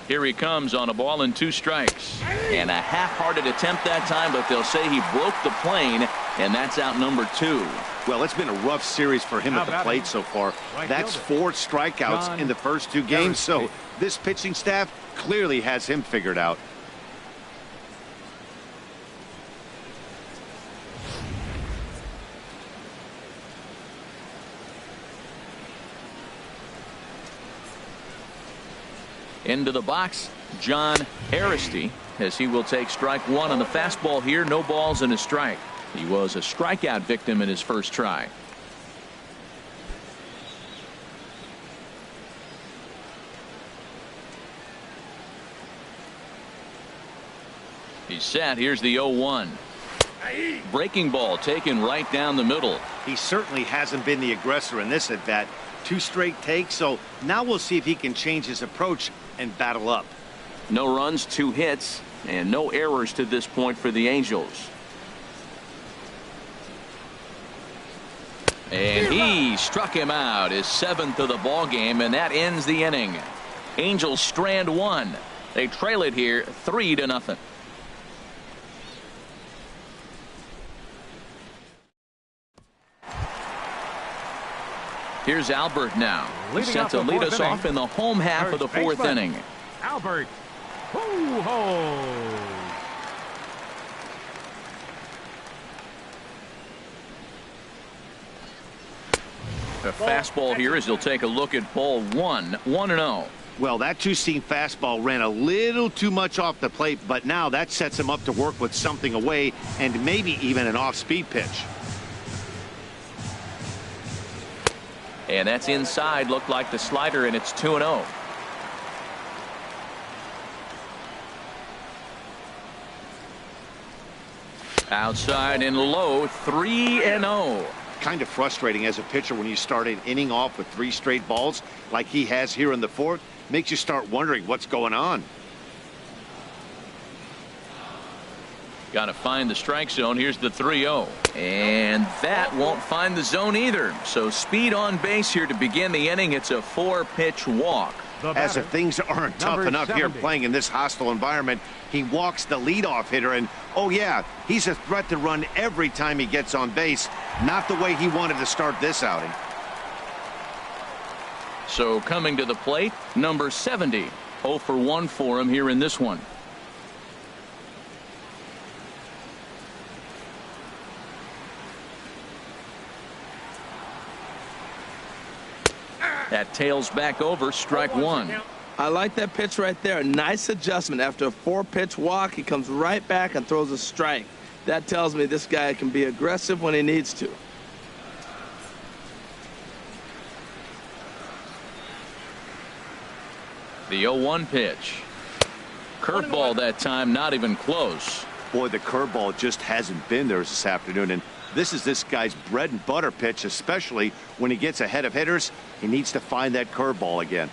A: Here he comes on a ball and 2 strikes. And a half-hearted attempt that time, but they'll say he broke the plane, and that's out number 2.
C: Well, it's been a rough series for him at the plate so far. That's 4 strikeouts in the first 2 games, so this pitching staff clearly has him figured out.
A: Into the box, John Aristy, as he will take strike 1 on the fastball here. No balls and a strike. He was a strikeout victim in his first try. He's set. Here's the 0-1. Breaking ball taken right down the middle.
C: He certainly hasn't been the aggressor in this at bat. 2 straight takes, so now we'll see if he can change his approach and battle up.
A: No runs, 2 hits, and no errors to this point for the Angels. And he struck him out, his 7th of the ball game, and that ends the inning. Angels strand 1. They trail it here 3-0. Here's Albert now. He's set to lead us off in the home half of the 4th inning.
D: Albert. Ho-ho.
A: A fastball here as he'll take a look at ball 1. 1-0.
C: Well, that 2-seam fastball ran a little too much off the plate, but now that sets him up to work with something away and maybe even an off-speed pitch.
A: And that's inside. Looked like the slider, and it's 2-0. Outside and low, 3-0.
C: Kind of frustrating as a pitcher when you start an inning off with 3 straight balls like he has here in the 4th. Makes you start wondering what's going on.
A: Got to find the strike zone. Here's the 3-0. And that won't find the zone either. So speed on base here to begin the inning. It's a 4-pitch walk.
C: As if things aren't tough enough here playing in this hostile environment, he walks the leadoff hitter, and oh yeah, he's a threat to run every time he gets on base. Not the way he wanted to start this outing.
A: So coming to the plate, number 70. 0 for 1 for him here in this one. That tails back over, strike 1.
B: I like that pitch right there. Nice adjustment. After a 4-pitch walk, he comes right back and throws a strike. That tells me this guy can be aggressive when he needs to.
A: The 0-1 pitch. Curveball that time, not even close.
C: Boy, the curveball just hasn't been there this afternoon, and this is this guy's bread and butter pitch, especially when he gets ahead of hitters. He needs to find that curveball again.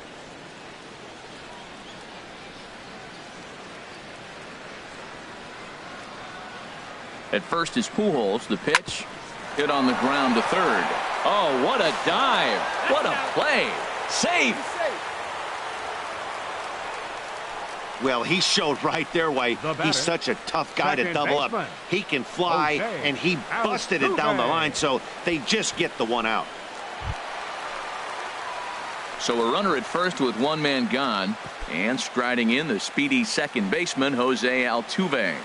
A: At first is Pujols. The pitch hit on the ground to third. Oh, what a dive. What a play. Safe.
C: Well, he showed right there why he's such a tough guy to double up. He can fly, and he busted it down the line, so they just get the 1 out.
A: So a runner at first with 1 man gone, and striding in the speedy second baseman, Jose Altuve.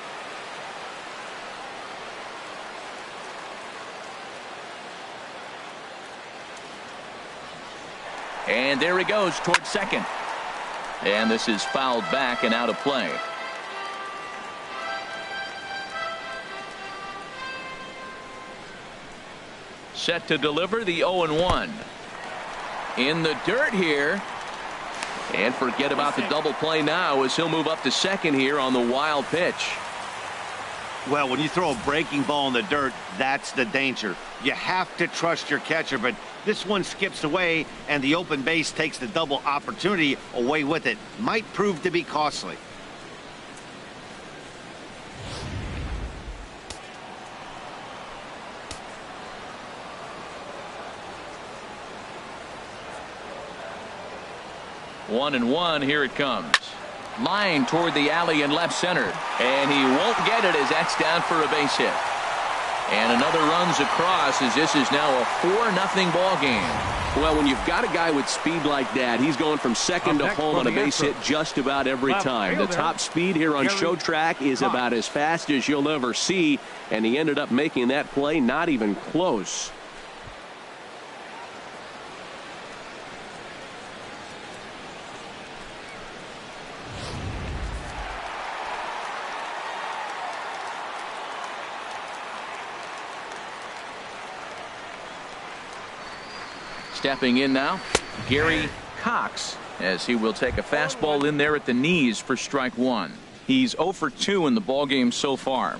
A: And there he goes towards second. And this is fouled back and out of play. Set to deliver the 0-1. In the dirt here. And forget about the double play now as he'll move up to second here on the wild pitch.
C: Well, when you throw a breaking ball in the dirt, that's the danger. You have to trust your catcher, but this one skips away, and the open base takes the double opportunity away with it. Might prove to be costly.
A: One and one, here it comes. Line toward the alley in left center, and he won't get it as that's down for a base hit. And another runs across as this is now a 4-0 ball game.
F: Well, when you've got a guy with speed like that, he's going from second to home on a base hit just about every time. The top speed here on show track is about as fast as you'll ever see, and he ended up making that play not even close.
A: Stepping in now, Gary Cox, as he will take a fastball in there at the knees for strike one. He's 0 for 2 in the ballgame so far.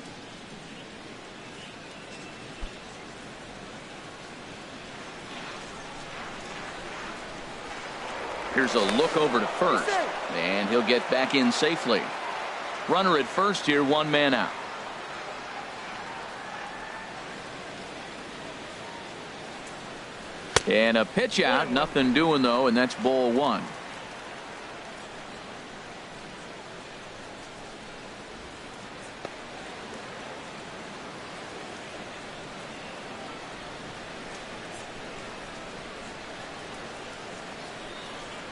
A: Here's a look over to first, and he'll get back in safely. Runner at first here, 1 man out. And a pitch out, nothing doing though, and that's ball 1.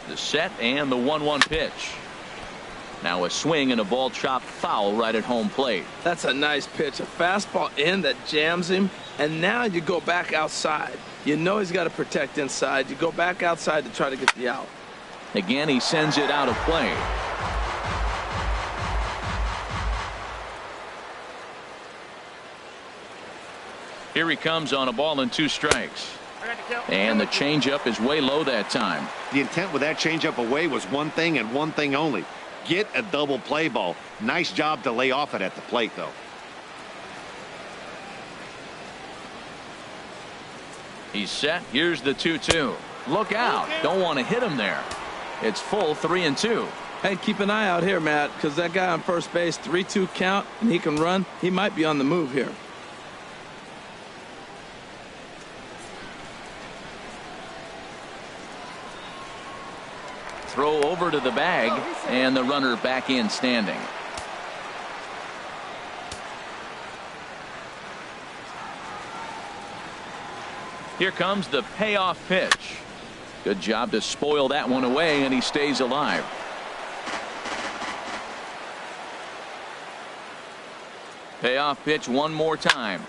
A: The set and the 1-1 pitch. Now a swing and a ball chopped foul right at home plate.
B: That's a nice pitch. A fastball in that jams him, and now you go back outside. You know he's got to protect inside. You go back outside to try to get the out.
A: Again, he sends it out of play. Here he comes on a ball and 2 strikes. And the changeup is way low that time.
C: The intent with that changeup away was one thing and one thing only. Get a double play ball. Nice job to lay off it at the plate, though.
A: He's set. Here's the 2-2. Look out. Don't want to hit him there. It's full 3-2.
B: Hey, keep an eye out here, Matt, because that guy on first base, 3-2 count, and he can run. He might be on the move here.
A: Throw over to the bag, and the runner back in standing. Here comes the payoff pitch. Good job to spoil that one away, and he stays alive. Payoff pitch one more time.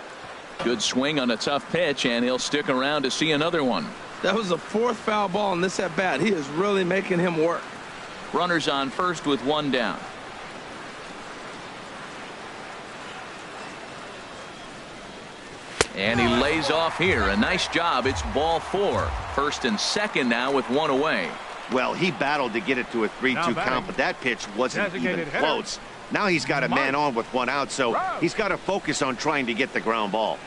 A: Good swing on a tough pitch, and he'll stick around to see another one.
B: That was the 4th foul ball in this at bat. He is really making him work.
A: Runners on first with 1 down. And he lays off here. A nice job. It's ball 4. First and second now with 1 away.
C: Well, he battled to get it to a 3-2 count, but that pitch wasn't even close. Now he's got a man on with 1 out, so he's got to focus on trying to get the ground ball.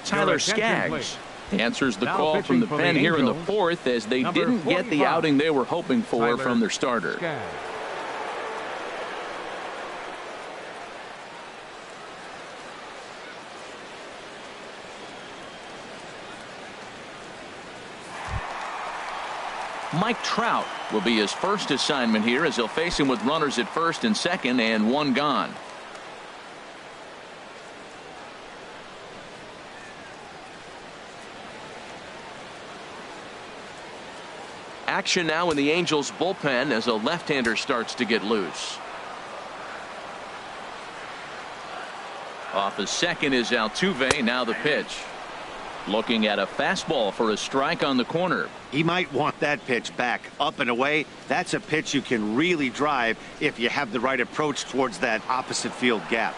A: Tyler Skaggs answers the call from the pen here in the 4th as they didn't get the outing they were hoping for from their starter. Mike Trout will be his first assignment here as he'll face him with runners at first and second and 1 gone. Action now in the Angels bullpen as a left-hander starts to get loose. Off his second is Altuve. Now the pitch. Looking at a fastball for a strike on the corner.
C: He might want that pitch back up and away. That's a pitch you can really drive if you have the right approach towards that opposite field gap.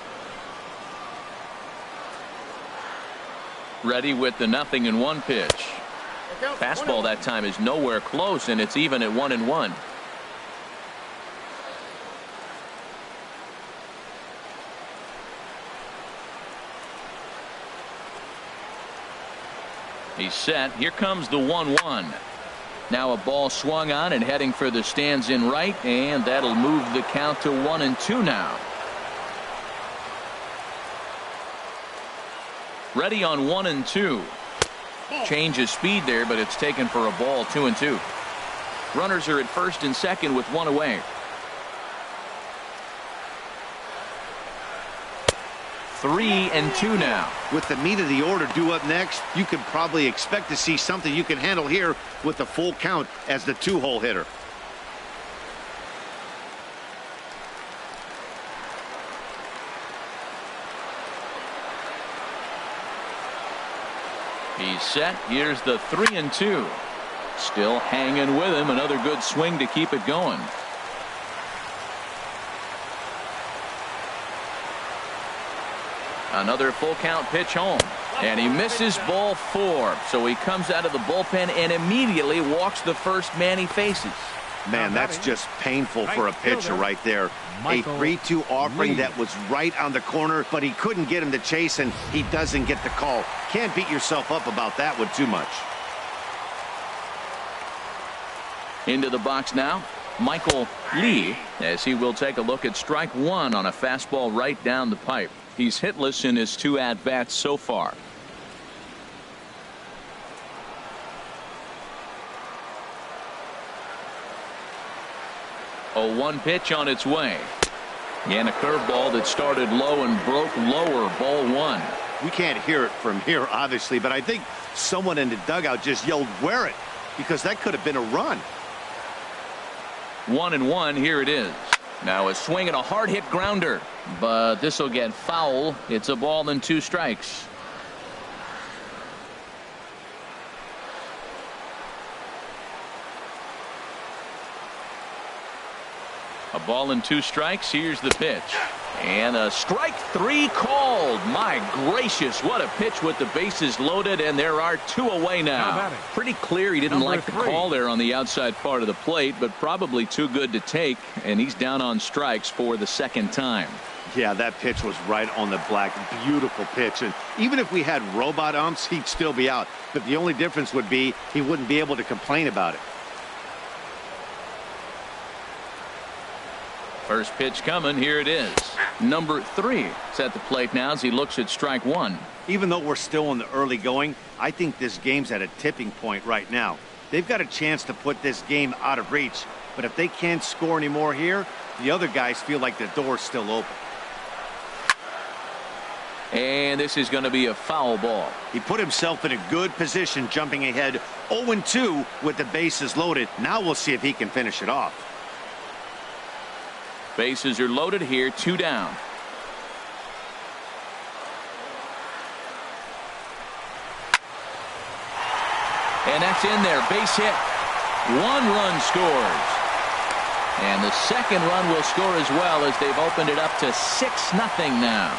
A: Ready with the 0-1 pitch. Fastball that time is nowhere close, and it's even at 1-1. He's set. Here comes the 1-1. Now a ball swung on and heading for the stands in right, and that'll move the count to 1-2 now. Ready on 1-2. Change of speed there, but it's taken for a ball. 2-2. Runners are at first and second with one away. 3-2 now.
C: With the meat of the order due up next, you can probably expect to see something you can handle here with the full count as the 2-hole hitter.
A: He's set. Here's the 3-2. Still hanging with him. Another good swing to keep it going. Another full count pitch home. And he misses ball 4. So he comes out of the bullpen and immediately walks the first man he faces.
C: Man, that's just painful for a pitcher right there. A 3-2 offering that was right on the corner, but he couldn't get him to chase, and he doesn't get the call. Can't beat yourself up about that one too much.
A: Into the box now, Michael Lee, as he will take a look at strike 1 on a fastball right down the pipe. He's hitless in his 2 at-bats so far. A 1 pitch on its way. And a curveball that started low and broke lower. Ball 1.
C: We can't hear it from here, obviously, but I think someone in the dugout just yelled, "Wear it," because that could have been a run.
A: 1-1. Here it is. Now a swing and a hard hit grounder, but this will get foul. It's a ball and 2 strikes. A ball and 2 strikes. Here's the pitch. And a strike 3 called. My gracious, what a pitch with the bases loaded, and there are 2 away now. Pretty clear he didn't like the call there on the outside part of the plate, but probably too good to take, and he's down on strikes for the 2nd time.
C: Yeah, that pitch was right on the black. Beautiful pitch. And even if we had robot umps, he'd still be out. But the only difference would be he wouldn't be able to complain about it.
A: First pitch coming. Here it is. Number 3 is at the plate now as he looks at strike 1.
C: Even though we're still in the early going, I think this game's at a tipping point right now. They've got a chance to put this game out of reach, but if they can't score anymore here, the other guys feel like the door's still open.
A: And this is going to be a foul ball.
C: He put himself in a good position, jumping ahead 0-2 with the bases loaded. Now we'll see if he can finish it off.
A: Bases are loaded here. 2 down. And that's in there. Base hit. 1 run scores. And the 2nd run will score as well as they've opened it up to 6-0 now.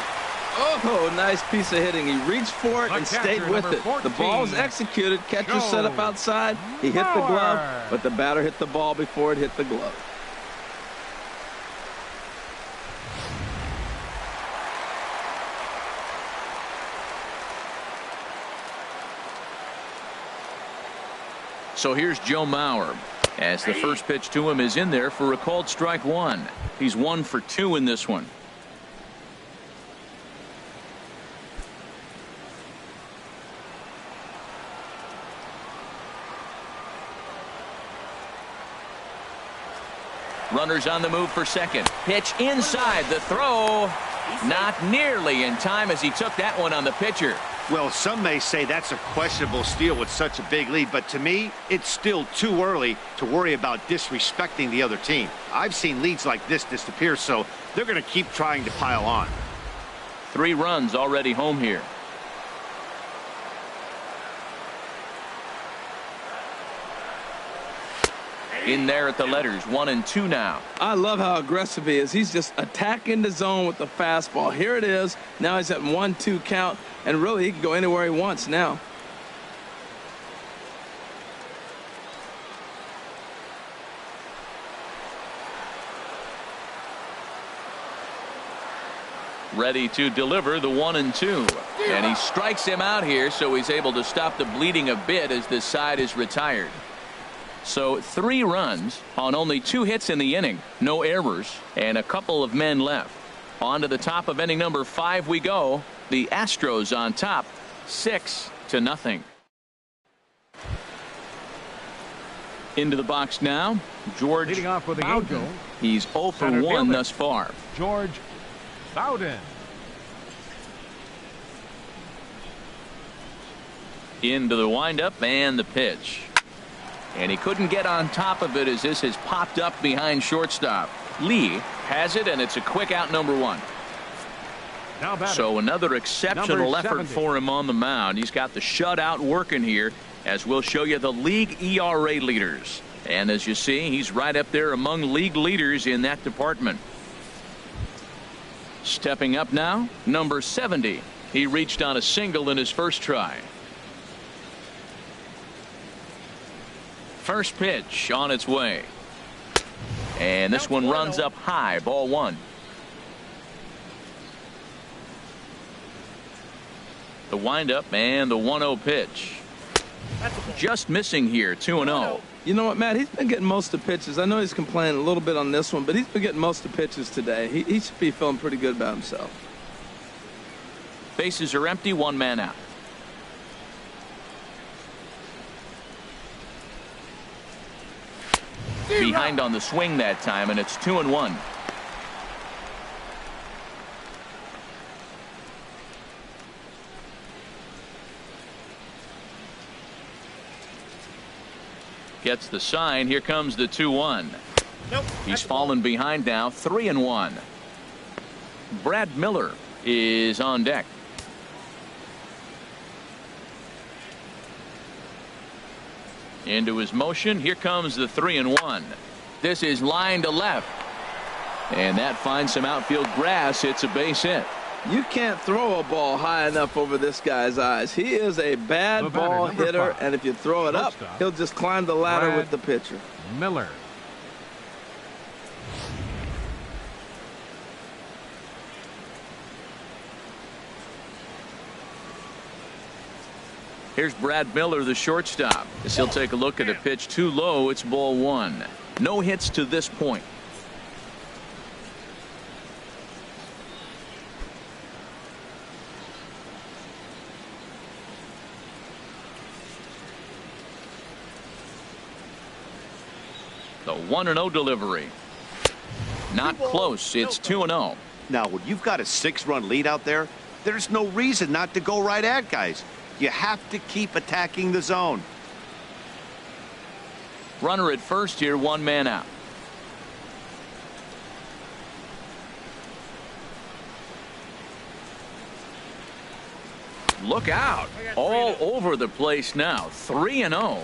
B: Oh, nice piece of hitting. He reached for it and stayed with it. The ball was executed. Catcher set up outside. He hit the glove, but the batter hit the ball before it hit the glove.
A: So here's Joe Mauer as the first pitch to him is in there for a called strike 1. He's 1 for 2 in this one. Runners on the move for second. Pitch inside. The throw not nearly in time as he took that one on the pitcher.
C: Well, some may say that's a questionable steal with such a big lead, but to me, it's still too early to worry about disrespecting the other team. I've seen leads like this disappear, so they're going to keep trying to pile on.
A: 3 runs already home here. In there at the letters. 1-2 now.
B: I love how aggressive he is. He's just attacking the zone with the fastball. Here it is. Now he's at 1-2 count, and really he can go anywhere he wants now.
A: Ready to deliver the 1-2. And he strikes him out here, so he's able to stop the bleeding a bit as this side is retired. So 3 runs on only 2 hits in the inning. No errors and a couple of men left. On to the top of inning number 5 we go. The Astros on top 6-0. Into the box now, George
D: Leading off with the Angels.
A: He's 0 for 1 thus far.
D: George Bowden.
A: Into the windup and the pitch. And he couldn't get on top of it as this has popped up behind shortstop. Lee has it, and it's a quick out, number 1. So another exceptional effort for him on the mound. He's got the shutout working here, as we'll show you the league ERA leaders. And as you see, he's right up there among league leaders in that department. Stepping up now, number 70. He reached on a single in his first try. First pitch on its way. And this one runs up high, ball 1. The windup and the 1-0 pitch. Just missing here, 2-0.
B: You know what, Matt? He's been getting most of the pitches. I know he's complaining a little bit on this one, but he's been getting most of the pitches today. He should be feeling pretty good about himself.
A: Bases are empty, 1 man out. Behind on the swing that time, and it's 2-1. Gets the sign. Here comes the 2-1. He's fallen behind now, 3-1. Brad Miller is on deck. Into his motion. Here comes the 3-1. This is line to left. And that finds some outfield grass. It's a base hit.
B: You can't throw a ball high enough over this guy's eyes. He is a bad ball hitter, 5. And if you throw it up, he'll just climb the ladder with the pitcher.
D: Miller.
A: Here's Brad Miller, the shortstop. As he'll take a look at a pitch too low. It's ball 1. No hits to this point. The 1-0 delivery. Not close. It's 2-0.
C: Now, when you've got a 6-run lead out there, there's no reason not to go right at guys. You have to keep attacking the zone.
A: Runner at first here, 1 man out. Look out. All over the place now. 3-0.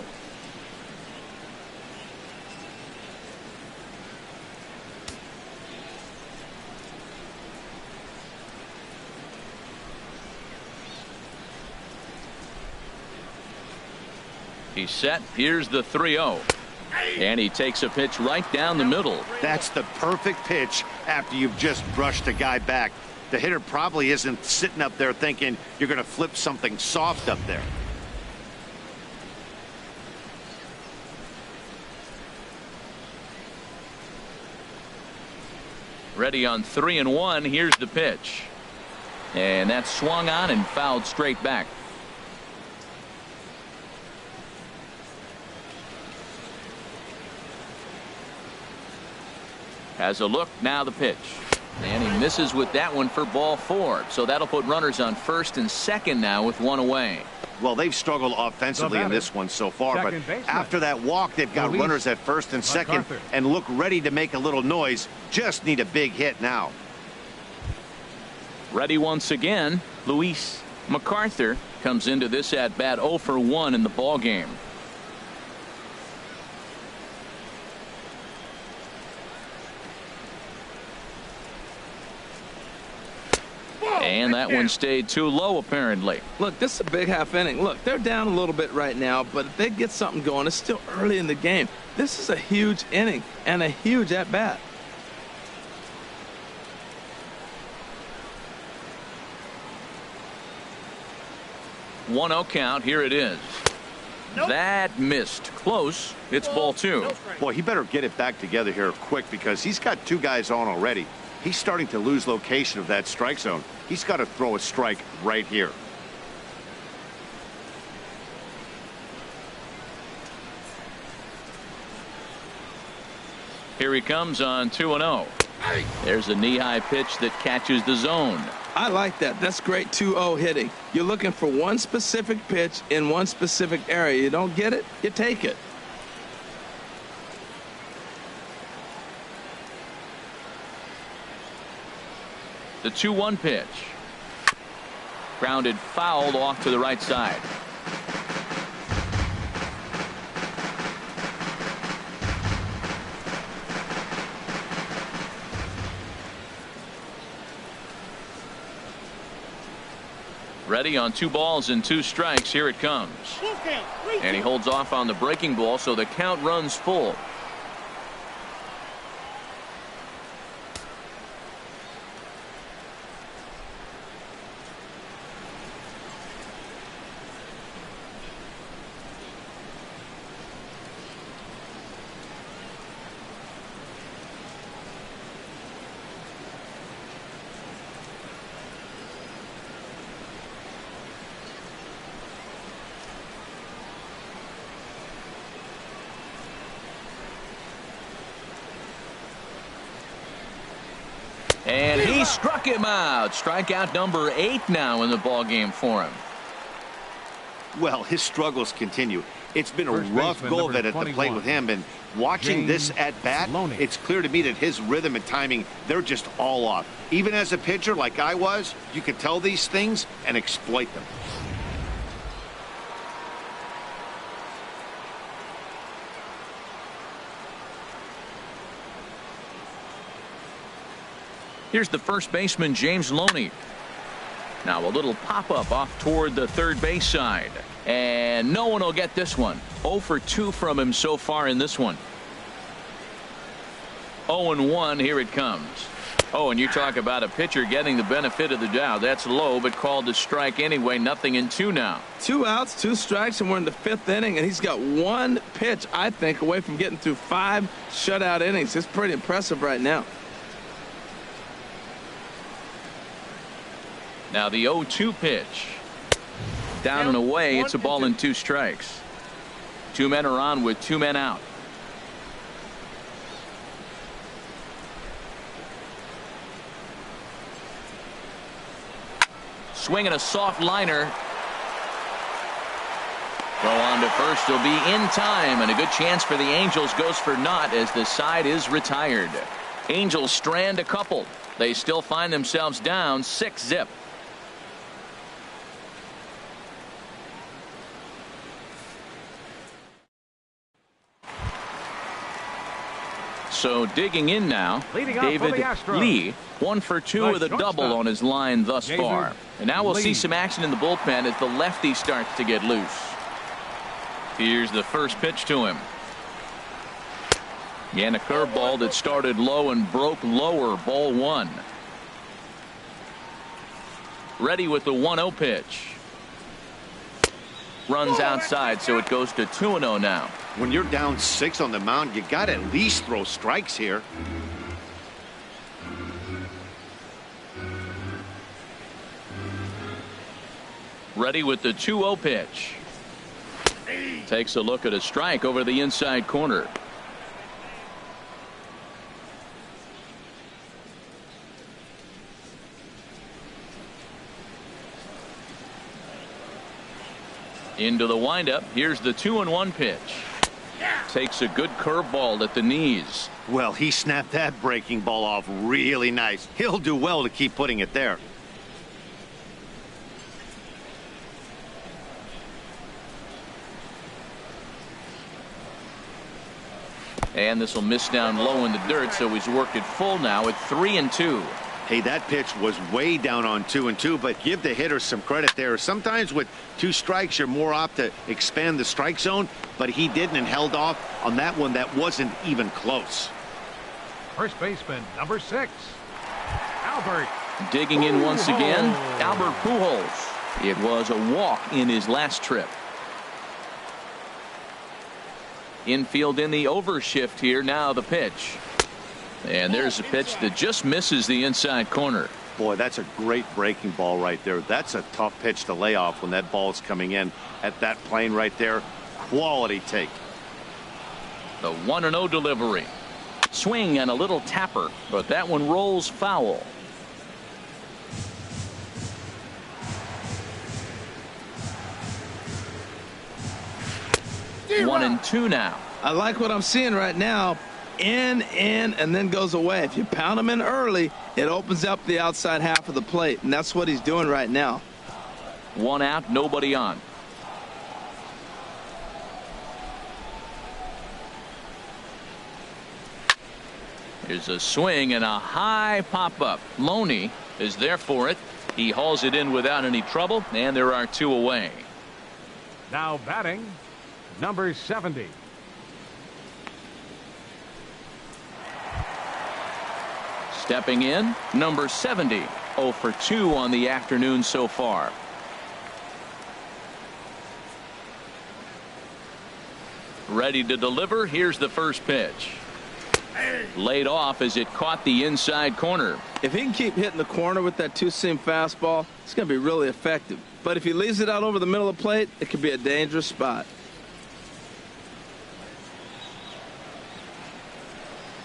A: He's set. Here's the 3-0. And he takes a pitch right down the middle.
C: That's the perfect pitch after you've just brushed a guy back. The hitter probably isn't sitting up there thinking you're going to flip something soft up there.
A: Ready on 3-1. Here's the pitch. And that's swung on and fouled straight back. Has a look. Now the pitch. And he misses with that one for ball 4. So that'll put runners on first and second now with 1 away.
C: Well, they've struggled offensively in this one so far, but after that walk, they've got runners at first and second and look ready to make a little noise. Just need a big hit now.
A: Ready once again. Luis MacArthur comes into this at bat 0 for 1 in the ball game. And that one stayed too low, apparently.
B: Look, this is a big half inning. Look, they're down a little bit right now, but if they get something going, it's still early in the game. This is a huge inning and a huge at-bat.
A: 1-0 count. Here it is. Nope. That missed. Close. It's ball 2.
C: Boy, he better get it back together here quick because he's got 2 guys on already. He's starting to lose location of that strike zone. He's got to throw a strike right here.
A: Here he comes on 2-0. There's a knee-high pitch that catches the zone.
B: I like that. That's great 2-0 hitting. You're looking for one specific pitch in one specific area. You don't get it, you take it.
A: The 2-1 pitch. Grounded fouled off to the right side. Ready on 2 balls and 2 strikes. Here it comes. And he holds off on the breaking ball, so the count runs full. And he struck him out. Strikeout number 8 now in the ball game for him.
C: Well, his struggles continue. It's been a rough go of it at the plate with him, and watching this at bat, it's clear to me that his rhythm and timing, they're just all off. Even as a pitcher like I was, you could tell these things and exploit them.
A: Here's the first baseman, James Loney. Now a little pop-up off toward the third base side. And no one will get this one. 0 for 2 from him so far in this one. 0-1. Here it comes. Oh, and you talk about a pitcher getting the benefit of the doubt. That's low, but called a strike anyway. 0-2 now.
B: 2 outs, 2 strikes, and we're in the 5th inning, and he's got 1 pitch, I think, away from getting through 5 shutout innings. It's pretty impressive right now.
A: Now the 0-2 pitch. Down and away. It's a ball and 2 strikes. 2 men are on with 2 men out. Swinging a soft liner. Throw on to first. He'll be in time, and a good chance for the Angels goes for naught as the side is retired. Angels strand a couple. They still find themselves down 6-0. So digging in now, David Lee, 1 for 2 with a double on his line thus far. And now we'll see some action in the bullpen as the lefty starts to get loose. Here's the first pitch to him. And a curveball that started low and broke lower. Ball 1. Ready with the 1-0 pitch. Runs outside, so it goes to 2-0 now.
C: When you're down 6 on the mound, you got to at least throw strikes here.
A: Ready with the 2-0 pitch. Takes a look at a strike over the inside corner. Into the windup. Here's the 2-1 pitch. Takes a good curveball at the knees.
C: Well, he snapped that breaking ball off really nice. He'll do well to keep putting it there.
A: And this will miss down low in the dirt, so he's worked it full now at 3-2.
C: Hey, that pitch was way down on 2-2, but give the hitter some credit there. Sometimes with 2 strikes, you're more apt to expand the strike zone, but he didn't and held off on that one that wasn't even close.
D: First baseman, number 6, Albert.
A: Digging in once again, Albert Pujols. It was a walk in his last trip. Infield in the overshift here. Now the pitch. And there's a pitch that just misses the inside corner.
C: Boy, that's a great breaking ball right there. That's a tough pitch to lay off when that ball is coming in at that plane right there. Quality take.
A: The 1-0 delivery. Swing and a little tapper, but that one rolls foul. One and two now.
B: I like what I'm seeing right now. In, and then goes away. If you pound him in early, it opens up the outside half of the plate, and that's what he's doing right now.
A: One out, nobody on. Here's a swing and a high pop-up. Loney is there for it. He hauls it in without any trouble, and there are two away.
D: Now batting, number 70.
A: Stepping in, number 70. 0 for 2 on the afternoon so far. Ready to deliver. Here's the first pitch. Laid off as it caught the inside corner.
B: If he can keep hitting the corner with that two-seam fastball, it's going to be really effective. But if he leaves it out over the middle of the plate, it could be a dangerous spot.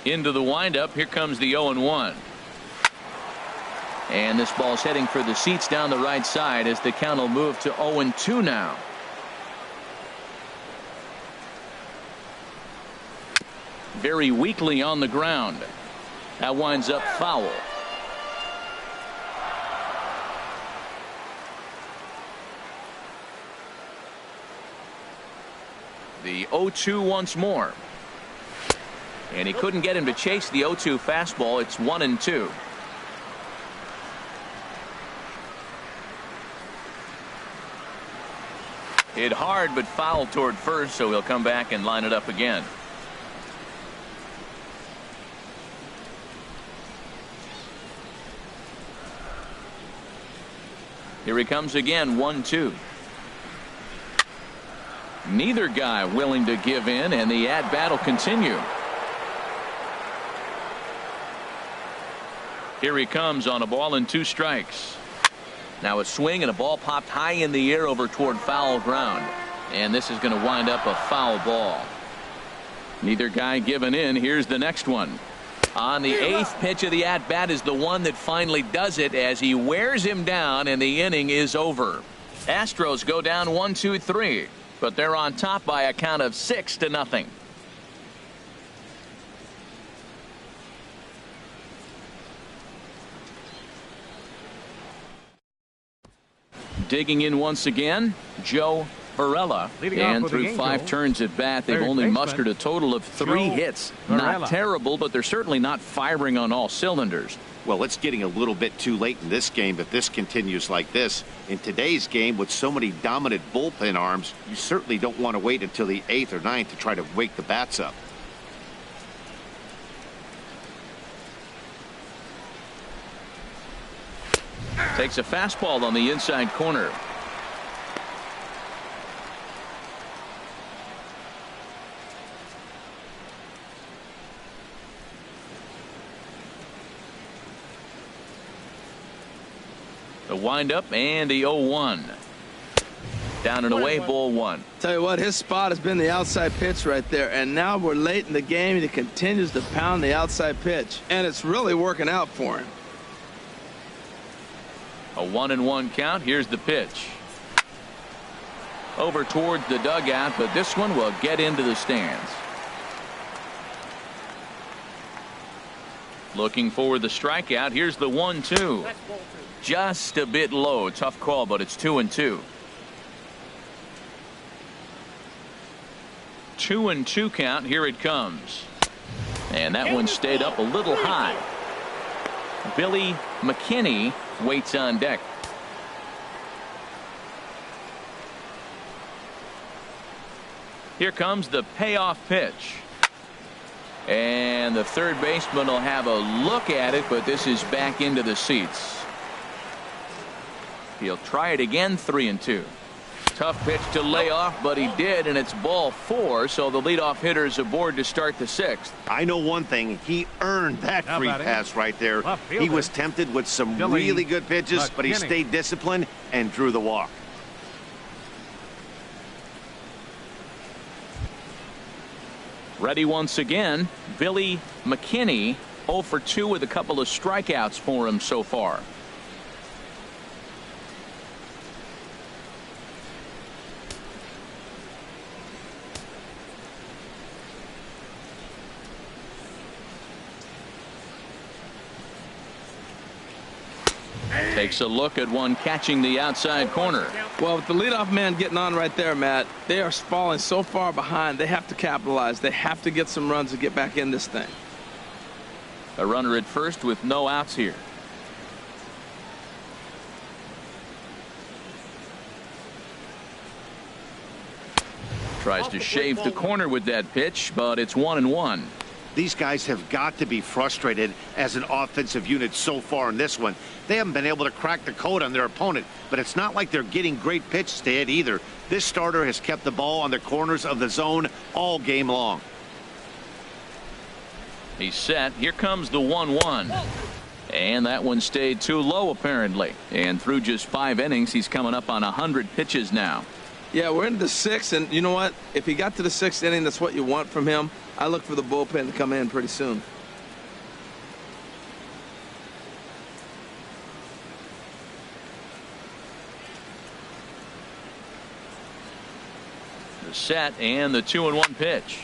A: Into the windup. Here comes the 0-1. And this ball's heading for the seats down the right side as the count will move to 0-2 now. Very weakly on the ground. That winds up foul. The 0-2 once more. And he couldn't get him to chase the 0-2 fastball. It's 1-2. Hit hard but foul toward first, so he'll come back and line it up again. Here he comes again. 1-2. Neither guy willing to give in, and the at-bat will continue. Here he comes on a ball and 2 strikes. Now a swing and a ball popped high in the air over toward foul ground. And this is going to wind up a foul ball. Neither guy giving in. Here's the next one. On the 8th pitch of the at-bat is the one that finally does it as he wears him down, and the inning is over. Astros go down 1-2-3, but they're on top by a count of 6-0. Digging in once again, Joe Varela. And through 5 turns at bat, they've only mustered a total of 3 hits. Not terrible, but they're certainly not firing on all cylinders.
C: Well, it's getting a little bit too late in this game if this continues like this. In today's game, with so many dominant bullpen arms, you certainly don't want to wait until the 8th or 9th to try to wake the bats up.
A: Takes a fastball on the inside corner. The windup and the 0-1. Down and away, ball 1.
B: Tell you what, his spot has been the outside pitch right there, and now we're late in the game and he continues to pound the outside pitch, and it's really working out for him.
A: A 1-1 count. Here's the pitch. Over towards the dugout, but this one will get into the stands. Looking for the strikeout. Here's the 1-2. Just a bit low. Tough call, but it's 2-2. 2-2 count. Here it comes. And that one stayed up a little high. Billy McKinney waits on deck. Here comes the payoff pitch. And the third baseman will have a look at it, but this is back into the seats. He'll try it again, 3-2. Tough pitch to lay off, but he did, and it's ball 4, so the leadoff hitter is aboard to start the 6th.
C: I know one thing. He earned that free pass right there. He was tempted with some really good pitches, but he stayed disciplined and drew the walk.
A: Ready once again, Billy McKinney, 0 for 2 with a couple of strikeouts for him so far. Takes a look at one catching the outside corner.
B: Well, with the leadoff man getting on right there, Matt, they are falling so far behind. They have to capitalize. They have to get some runs to get back in this thing.
A: A runner at first with no outs here. Tries to shave the corner with that pitch, but it's 1-1.
C: These guys have got to be frustrated as an offensive unit so far in this one. They haven't been able to crack the code on their opponent, but it's not like they're getting great pitches to hit either. This starter has kept the ball on the corners of the zone all game long.
A: He's set. Here comes the 1-1. And that one stayed too low, apparently. And through just 5 innings, he's coming up on 100 pitches now.
B: Yeah, we're into the 6th, and you know what? If he got to the 6th inning, that's what you want from him. I look for the bullpen to come in pretty soon.
A: The set and the 2-1 pitch.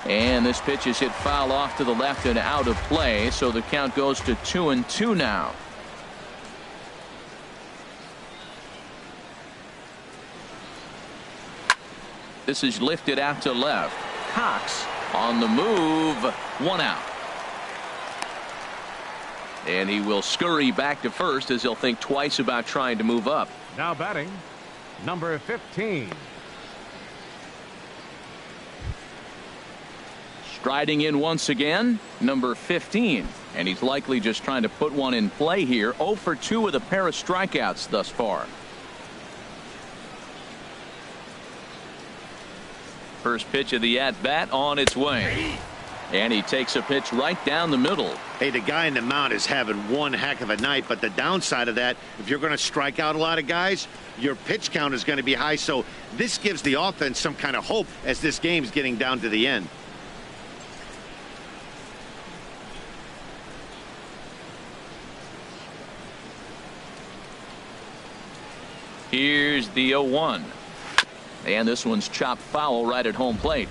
A: And this pitch is hit foul off to the left and out of play, so the count goes to 2-2 now. This is lifted out to left. Cox on the move, 1 out. And he will scurry back to first as he'll think twice about trying to move up.
D: Now batting, number 15.
A: Striding in once again, number 15. And he's likely just trying to put one in play here. 0 for 2 with a pair of strikeouts thus far. First pitch of the at-bat on its way. And he takes a pitch right down the middle.
C: Hey, the guy in the mound is having one heck of a night, but the downside of that, if you're going to strike out a lot of guys, your pitch count is going to be high. So this gives the offense some kind of hope as this game's getting down to the end.
A: Here's the 0-1. And this one's chopped foul right at home plate.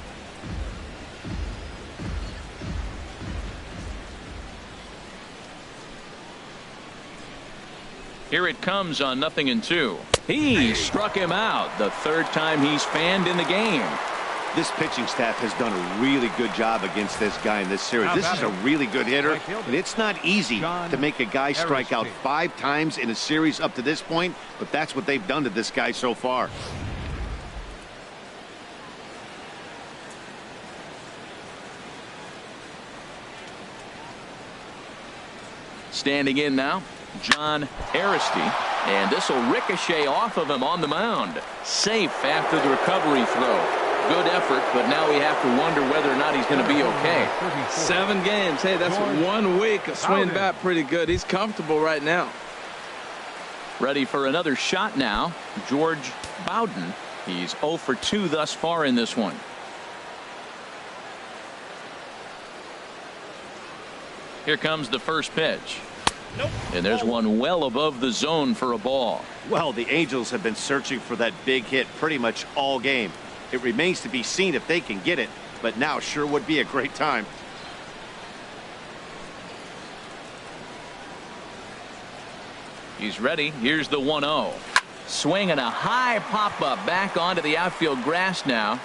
A: Here it comes on 0-2. He struck him out the 3rd time he's fanned in the game.
C: This pitching staff has done a really good job against this guy in this series. This is a really good hitter, and it's not easy to make a guy strike out 5 times in a series up to this point, but that's what they've done to this guy so far.
A: Standing in now, John Aristey, and this will ricochet off of him on the mound. Safe after the recovery throw. Good effort, but now we have to wonder whether or not he's going to be okay.
B: 7 games. Hey, that's 1 week of swing bat pretty good. He's comfortable right now.
A: Ready for another shot now, George Bowden. He's 0 for 2 thus far in this one. Here comes the first pitch. And there's one well above the zone for a ball.
C: Well, the Angels have been searching for that big hit pretty much all game. It remains to be seen if they can get it, but now sure would be a great time.
A: He's ready. Here's the 1-0. Swing and a high pop-up back onto the outfield grass now.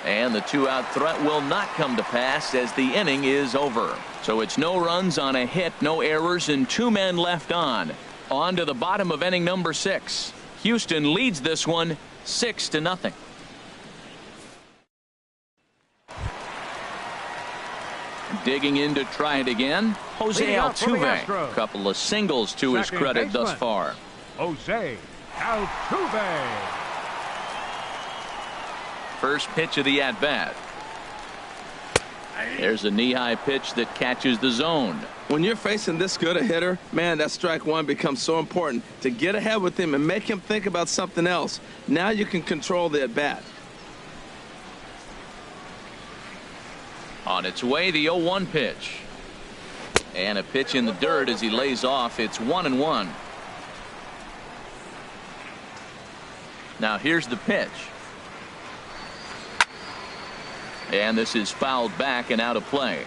A: And the 2-out threat will not come to pass as the inning is over. So it's no runs on a hit, no errors, and 2 men left on. On to the bottom of inning number 6. Houston leads this one 6-0. Digging in to try it again, Jose Altuve. A couple of singles to his credit thus far.
D: Jose Altuve.
A: First pitch of the at-bat. There's a knee-high pitch that catches the zone.
B: When you're facing this good a hitter, man, that strike one becomes so important to get ahead with him and make him think about something else. Now you can control the at-bat.
A: On its way, the 0-1 pitch. And a pitch in the dirt as he lays off. It's 1-1. Now here's the pitch. And this is fouled back and out of play.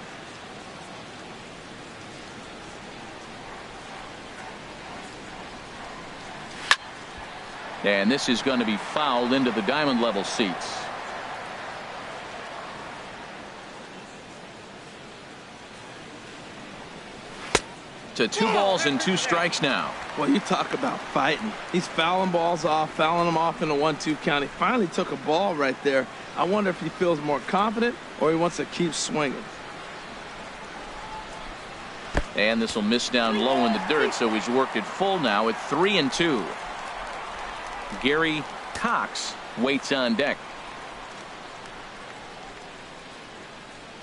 A: And this is going to be fouled into the diamond level seats. To 2 balls and 2 strikes now.
B: Well, you talk about fighting. He's fouling balls off, fouling them off in a 1-2 count. He finally took a ball right there. I wonder if he feels more confident or he wants to keep swinging.
A: And this will miss down low in the dirt, so he's worked it full now at 3-2. Gary Cox waits on deck.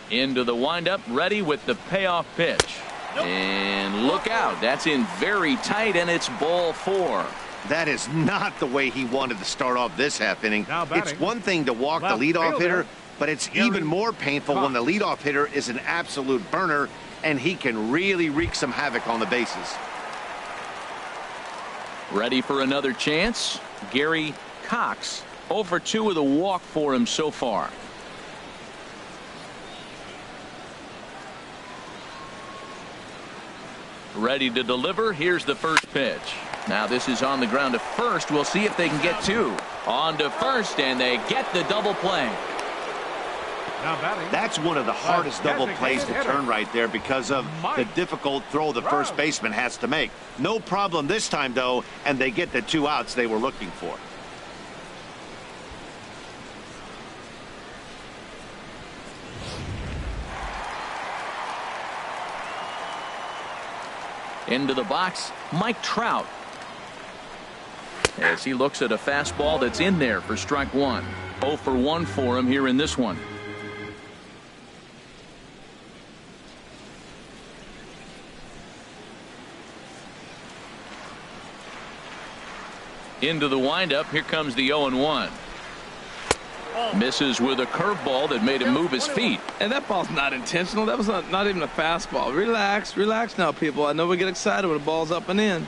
A: Into the windup, ready with the payoff pitch. And look out, that's in very tight, and it's ball 4.
C: That is not the way he wanted to start off this half inning. It's one thing to walk the leadoff hitter, but it's even more painful when the leadoff hitter is an absolute burner and he can really wreak some havoc on the bases.
A: Ready for another chance. Gary Cox 0 for 2 with a walk for him so far. Ready to deliver. Here's the first pitch. Now this is on the ground to first. We'll see if they can get 2. On to first, and they get the double play.
C: That's one of the hardest double plays to turn right there because of the difficult throw the first baseman has to make. No problem this time, though, and they get the 2 outs they were looking for.
A: Into the box, Mike Trout. As he looks at a fastball that's in there for strike 1. 0 for 1 for him here in this one. Into the windup. Here comes the 0-1. Misses with a curveball that made him move his feet.
B: And that ball's not intentional. That was not even a fastball. Relax, relax now, people. I know we get excited when the ball's up and in.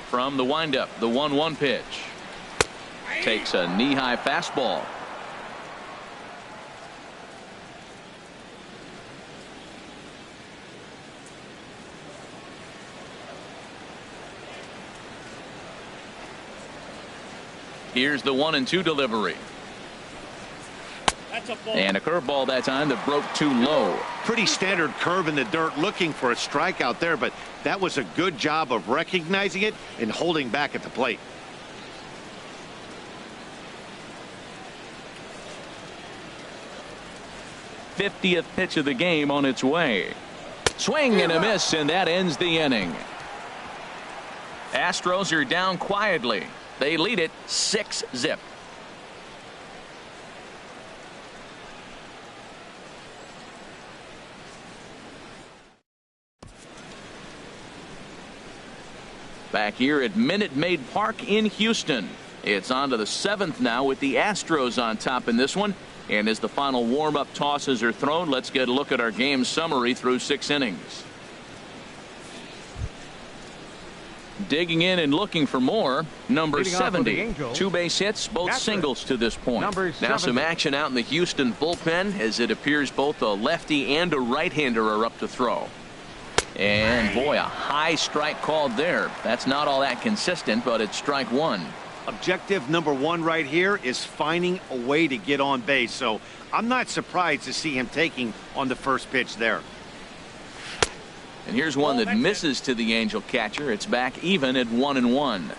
A: From the windup, the 1-1 pitch. Takes a knee-high fastball. Here's the 1-2 delivery. And a curveball that time that broke too low.
C: Pretty standard curve in the dirt, looking for a strikeout there, but that was a good job of recognizing it and holding back at the plate.
A: '50th pitch of the game on its way. Swing and a miss, and that ends the inning. Astros are down quietly. They lead it 6-0. Back here at Minute Maid Park in Houston. It's on to the 7th now with the Astros on top in this one. And as the final warm-up tosses are thrown, let's get a look at our game summary through 6 innings. Digging in and looking for more. Number 70. 2 base hits, both singles to this point. Now some action out in the Houston bullpen as it appears both a lefty and a right-hander are up to throw. And boy, a high strike called there. That's not all that consistent, but it's strike 1.
C: Objective number 1 right here is finding a way to get on base. So I'm not surprised to see him taking on the first pitch there.
A: And here's one that misses to the Angel catcher. It's back even at 1-1.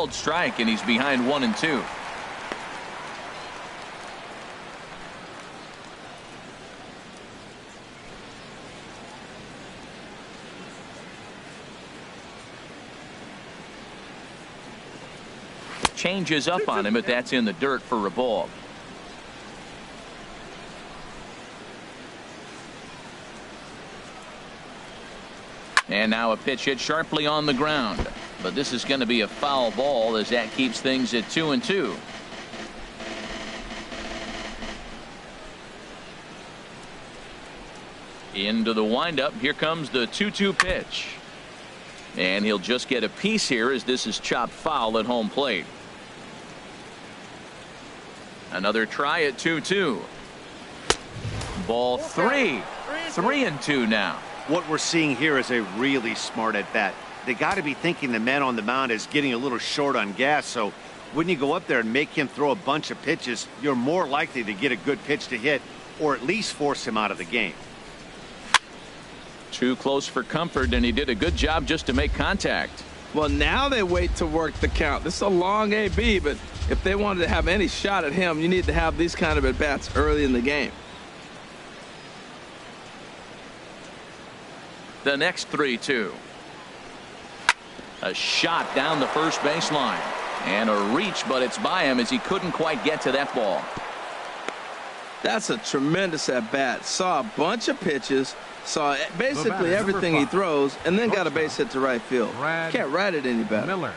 A: called strike, and he's behind 1-2. Changes up on him, but that's in the dirt for a ball. And now a pitch hit sharply on the ground. But this is going to be a foul ball as that keeps things at 2-2. Into the windup. Here comes the 2-2 pitch. And he'll just get a piece here as this is chopped foul at home plate. Another try at 2-2. Ball 3. 3-2 now.
C: What we're seeing here is a really smart at bat. They got to be thinking the man on the mound is getting a little short on gas, so when you go up there and make him throw a bunch of pitches, you're more likely to get a good pitch to hit or at least force him out of the game.
A: Too close for comfort, and he did a good job just to make contact.
B: Well, now they wait to work the count. This is a long AB, but if they wanted to have any shot at him, you need to have these kind of at-bats early in the game.
A: The next 3-2. A shot down the first baseline. And a reach, but it's by him as he couldn't quite get to that ball.
B: That's a tremendous at-bat. Saw a bunch of pitches, saw basically everything he throws, and then got a base hit to right field. Can't write it any better.
D: Miller.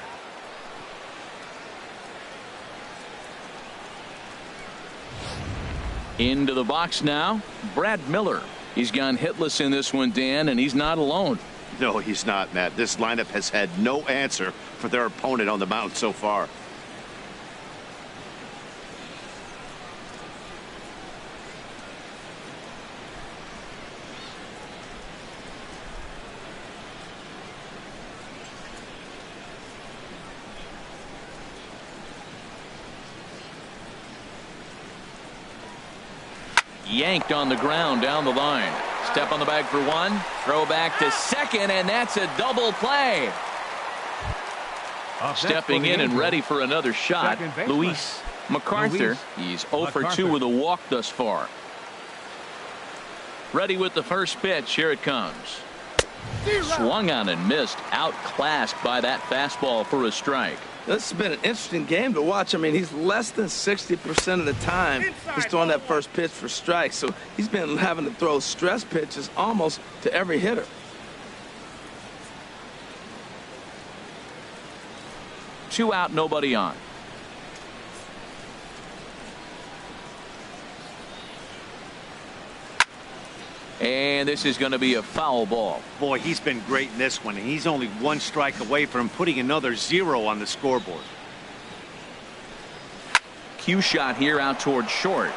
A: Into the box now, Brad Miller. He's gone hitless in this one, Dan, and he's not alone.
C: No, he's not, Matt. This lineup has had no answer for their opponent on the mound so far.
A: Yanked on the ground down the line. Step on the bag for one. Throw back to second, and that's a double play. Stepping in and ready for another shot, Luis MacArthur. He's 0 for 2 with a walk thus far. Ready with the first pitch. Here it comes. Swung on and missed. Outclassed by that fastball for a strike.
B: This has been an interesting game to watch. I mean, he's less than 60% of the time he's throwing that first pitch for strikes. So he's been having to throw stress pitches almost to every hitter.
A: Two out, nobody on. And this is going to be a foul ball.
C: Boy, he's been great in this one, and he's only one strike away from putting another 0 on the scoreboard.
A: Cue shot here out towards short.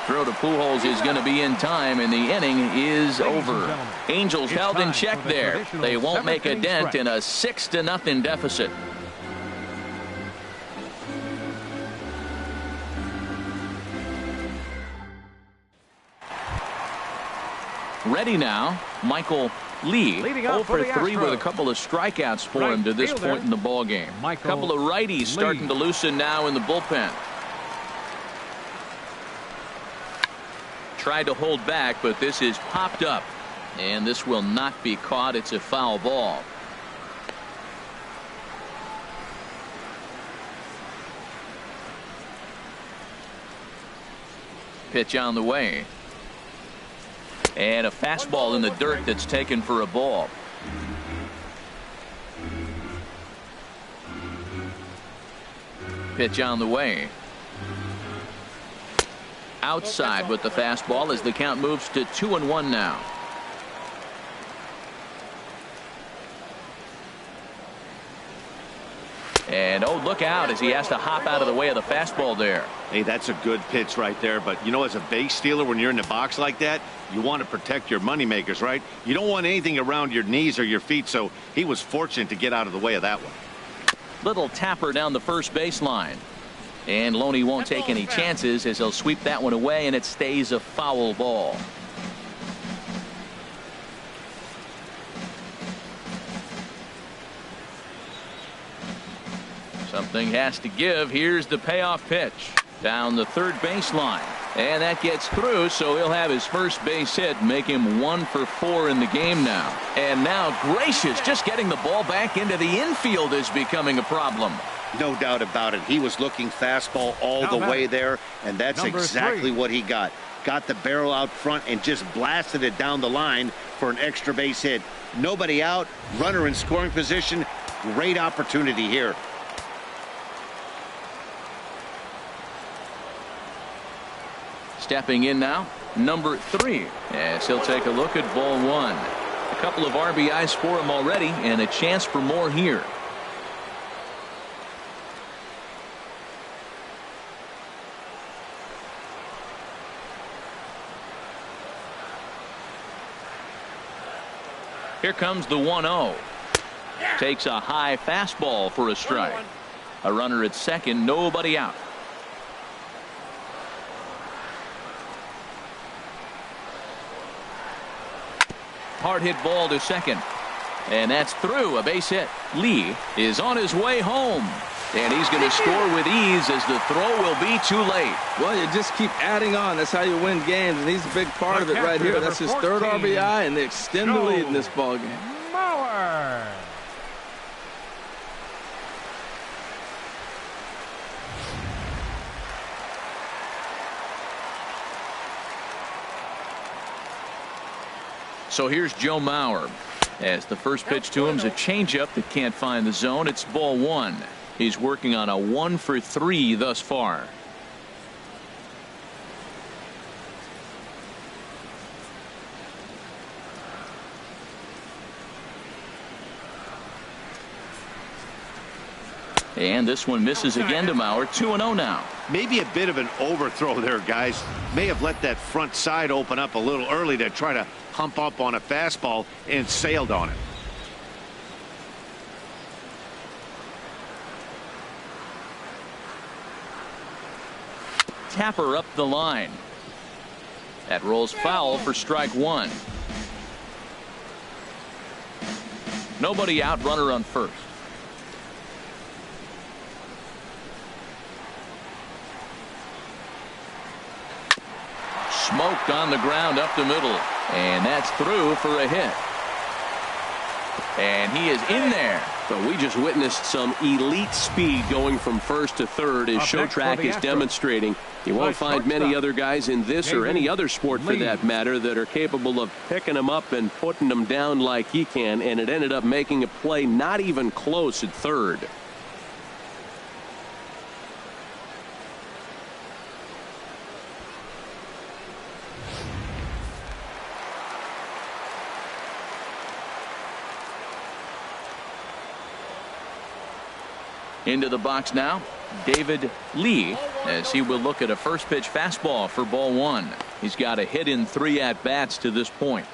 A: Throw to Pujols is going to be in time, and the inning is over. Angels held in check there. They won't make a dent in a 6-0 deficit. Ready now, Michael Lee, 0 for 3 with a couple of strikeouts for him to this point in the ball game. A couple of righties starting to loosen now in the bullpen. Tried to hold back, but this is popped up, and this will not be caught. It's a foul ball. Pitch on the way. And a fastball in the dirt that's taken for a ball. Pitch on the way. Outside with the fastball as the count moves to 2-1 now. And oh, look out as he has to hop out of the way of the fastball there.
C: Hey, that's a good pitch right there. But, you know, as a base stealer, when you're in the box like that, you want to protect your moneymakers, right? You don't want anything around your knees or your feet, so he was fortunate to get out of the way of that one.
A: Little tapper down the first baseline. And Loney won't take any chances as he'll sweep that one away, and it stays a foul ball. Something has to give. Here's the payoff pitch down the third baseline, and that gets through, so he'll have his first base hit, make him 1 for 4 in the game now. And now, gracious, just getting the ball back into the infield is becoming a problem.
C: No doubt about it. He was looking fastball all the way there, and that's exactly what he got. Got the barrel out front and just blasted it down the line for an extra base hit. Nobody out, runner in scoring position. Great opportunity here.
A: Stepping in now, number 3, as he'll take a look at ball 1. A couple of RBIs for him already, and a chance for more here. Here comes the 1-0. Takes a high fastball for a strike. A runner at second, nobody out. Hard hit ball to second. And that's through, a base hit. Lee is on his way home. And he's going to score with ease as the throw will be too late.
B: Well, you just keep adding on. That's how you win games, and he's a big part of it right here. That's his third RBI, and they extend the lead in this ball game.
D: Mauer.
A: So here's Joe Mauer. As the first pitch to him is a changeup that can't find the zone. It's ball 1. He's working on a 1 for 3 thus far. And this one misses again to Mauer. 2-0 now.
C: Maybe a bit of an overthrow there, guys. May have let that front side open up a little early to try to hump up on a fastball and sailed on it.
A: Tapper up the line. That rolls foul for strike 1. Nobody out, runner on first. Smoked on the ground up the middle, and that's through for a hit. And he is in there.
F: So we just witnessed some elite speed going from first to third as Showtrack is demonstrating. You won't find many other guys in this or any other sport for that matter that are capable of picking them up and putting them down like he can, and it ended up making a play not even close at third.
A: Into the box now, David Lee, as he will look at a first pitch fastball for ball 1. He's got a hit in 3 at-bats to this point.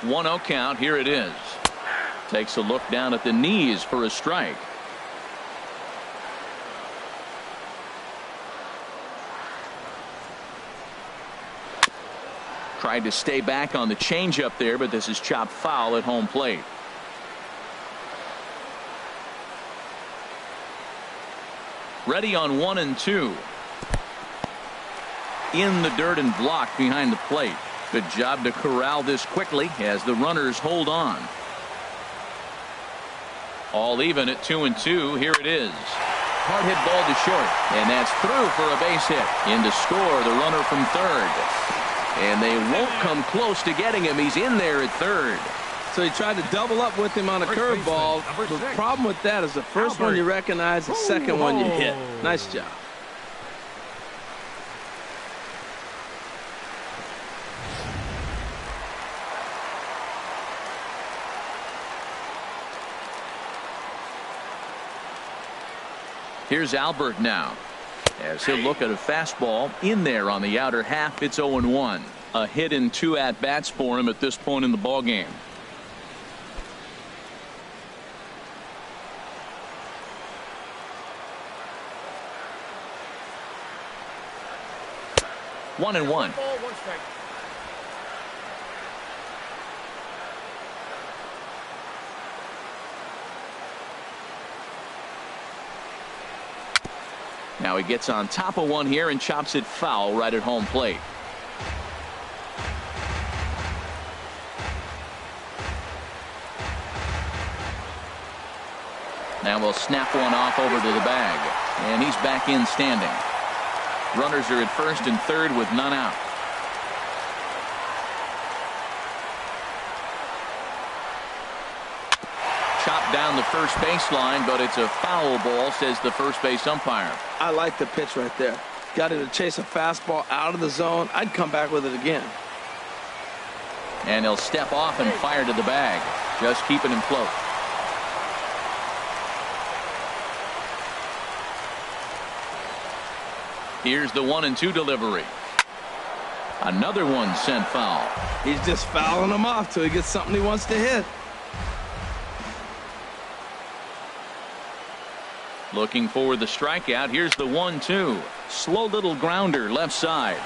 A: One 0 count. Here it is. Takes a look down at the knees for a strike. Tried to stay back on the changeup there, but this is chopped foul at home plate. Ready on 1 and 2. In the dirt and blocked behind the plate. Good job to corral this quickly as the runners hold on. All even at 2 and 2. Here it is. Hard hit ball to short, and that's through for a base hit. In to score the runner from third. And they won't come close to getting him. He's in there at third.
B: So he tried to double up with him on a curveball. The problem with that is the first one you recognize, the second one you hit. Nice job.
A: Here's Albert now, as he'll look at a fastball in there on the outer half. It's 0-1. A hit in 2 at-bats for him at this point in the ball game. Now he gets on top of one here and chops it foul right at home plate. Now we'll snap one off over to the bag. And he's back in standing. Runners are at first and third with none out. Chopped down the first baseline, but it's a foul ball, says the first base umpire.
B: I like the pitch right there. Got him to chase a fastball out of the zone. I'd come back with it again.
A: And he'll step off and fire to the bag. Just keeping him float. Here's the 1-2 delivery. Another one sent foul.
B: He's just fouling him off till he gets something he wants to hit.
A: Looking for the strikeout. Here's the 1-2. Slow little grounder left side.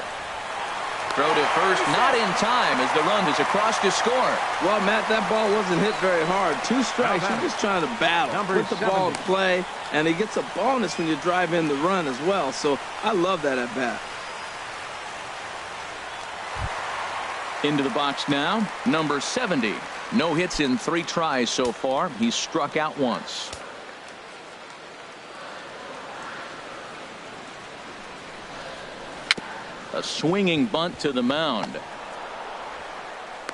A: Throw to first, not in time as the run is across to score.
B: Well, Matt, that ball wasn't hit very hard. 2 strikes. You're just trying to battle. Put the ball in play, and he gets a bonus when you drive in the run as well. So I love that at bat.
A: Into the box now, number 70. No hits in 3 tries so far. He's struck out once. A swinging bunt to the mound.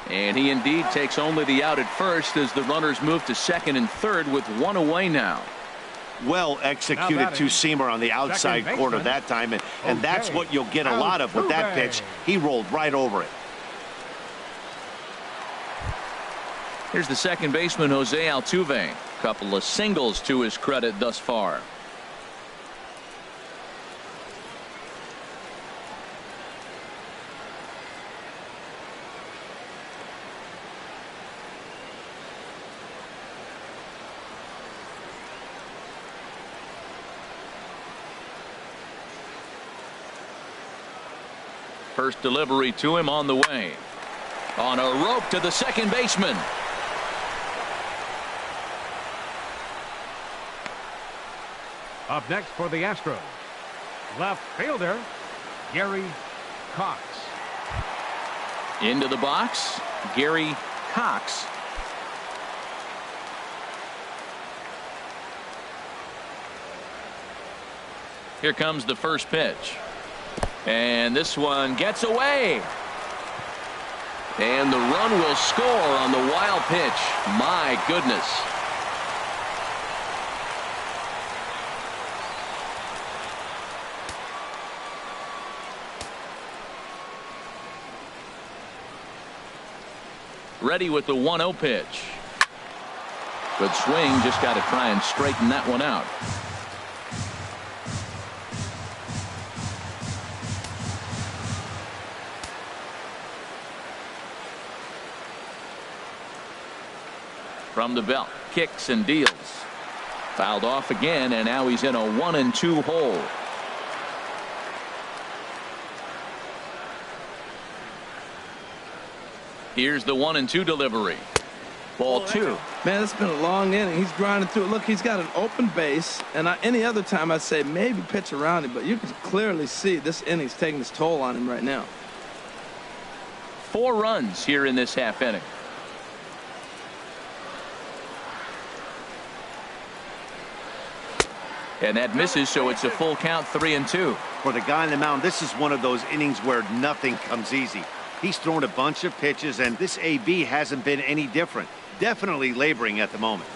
A: And he indeed takes only the out at first as the runners move to second and third with 1 away now.
C: Well executed two-seamer on the outside corner that time, and that's what you'll get a lot of with that pitch. He rolled right over it.
A: Here's the second baseman, Jose Altuve. Couple of singles to his credit thus far. First delivery to him on the way. On a rope to the second baseman.
D: Up next for the Astros, left fielder Gary Cox.
A: Into the box, Gary Cox. Here comes the first pitch. And this one gets away. And the run will score on the wild pitch. My goodness. Ready with the 1-0 pitch. Good swing. Just got to try and straighten that one out. From the belt, kicks and deals. Fouled off again, and now he's in a 1-2 hole. Here's the 1-2 delivery. Ball 2.
B: Man, it's been a long inning. He's grinding through it. Look, he's got an open base, and any other time I'd say maybe pitch around him, but you can clearly see this inning's taking its toll on him right now.
A: 4 runs here in this half inning. And that misses, so it's a full count, 3-2.
C: For the guy on the mound, this is one of those innings where nothing comes easy. He's thrown a bunch of pitches, and this AB hasn't been any different. Definitely laboring at the moment.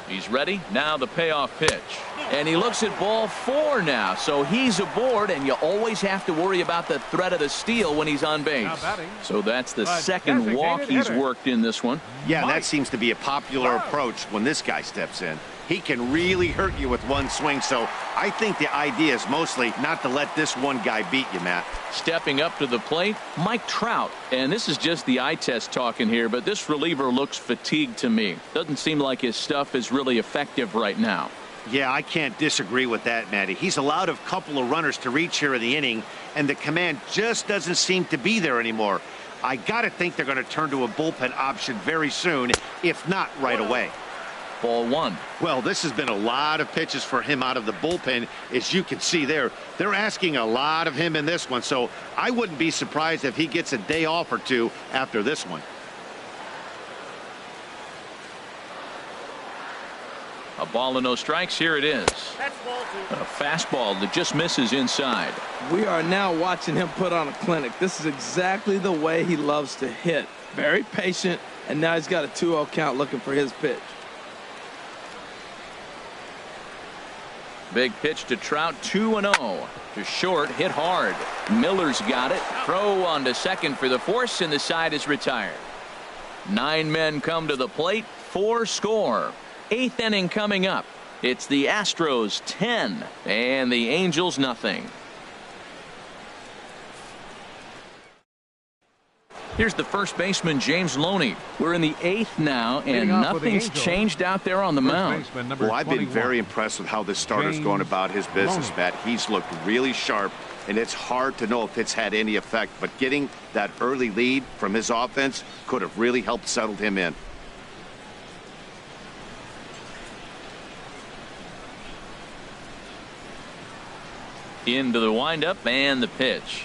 A: He's ready. Now the payoff pitch. And he looks at ball 4 now. So he's aboard, and you always have to worry about the threat of the steal when he's on base. So that's the second walk he's worked in this one.
C: Yeah, that seems to be a popular approach when this guy steps in. He can really hurt you with one swing, so I think the idea is mostly not to let this one guy beat you, Matt.
A: Stepping up to the plate, Mike Trout. And this is just the eye test talking here, but this reliever looks fatigued to me. Doesn't seem like his stuff is really effective right now.
C: Yeah, I can't disagree with that, Matty. He's allowed a couple of runners to reach here in the inning, and the command just doesn't seem to be there anymore. I got to think they're going to turn to a bullpen option very soon, if not right away.
A: Ball one.
C: Well, this has been a lot of pitches for him out of the bullpen. As you can see there, they're asking a lot of him in this one, so I wouldn't be surprised if he gets a day off or two after this one.
A: A ball and no strikes. Here it is.
E: That's ball two.
A: A fastball that just misses inside.
B: We are now watching him put on a clinic. This is exactly the way he loves to hit. Very patient, and now he's got a 2-0 count looking for his pitch.
A: Big pitch to Trout, 2-0. To short, hit hard. Miller's got it. Throw on to second for the force, and the side is retired. 9 men come to the plate, 4 score. 8th inning coming up. It's the Astros 10 and the Angels nothing. Here's the first baseman, James Loney. We're in the 8th now, and nothing's changed out there on the mound.
C: Well, I've been very impressed with how this starter's going about his business, Matt. He's looked really sharp, and it's hard to know if it's had any effect. But getting that early lead from his offense could have really helped settle him in.
A: Into the windup and the pitch.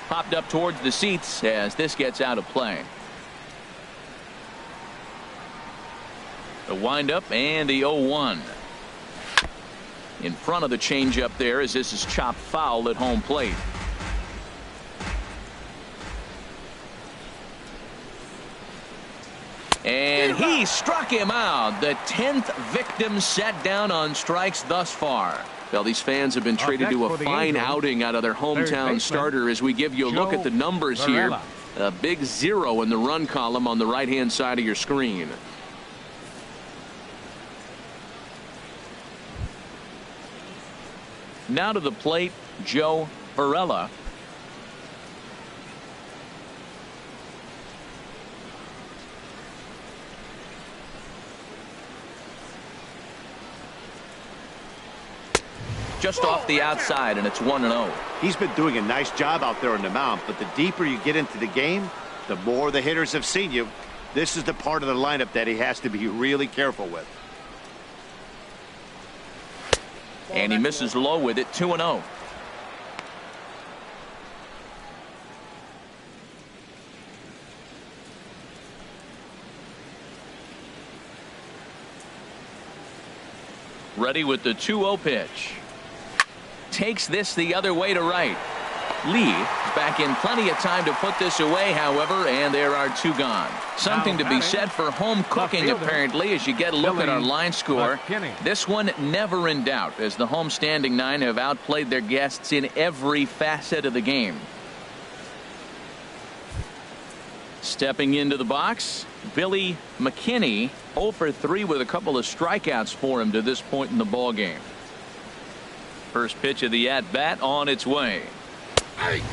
A: Popped up towards the seats as this gets out of play. The windup and the 0-1. In front of the changeup there as this is chopped foul at home plate. And he struck him out. The 10th victim set down on strikes thus far. Well, these fans have been treated to a fine outing out of their hometown starter as we give you a look at the numbers here. A big 0 in the run column on the right-hand side of your screen. Now to the plate, Joe Varela. Just off the outside, and it's 1-0.
C: He's been doing a nice job out there on the mound, but the deeper you get into the game, the more the hitters have seen you. This is the part of the lineup that he has to be really careful with.
A: And he misses low with it, 2-0. Ready with the 2-0 pitch. Takes this the other way to right. Lee is back in plenty of time to put this away, however, and there are 2 gone. Something to be said for home cooking, apparently, as you get a look at our line score. This one never in doubt, as the home standing 9 have outplayed their guests in every facet of the game. Stepping into the box, Billy McKinney, 0 for 3 with a couple of strikeouts for him to this point in the ball game. First pitch of the at-bat on its way.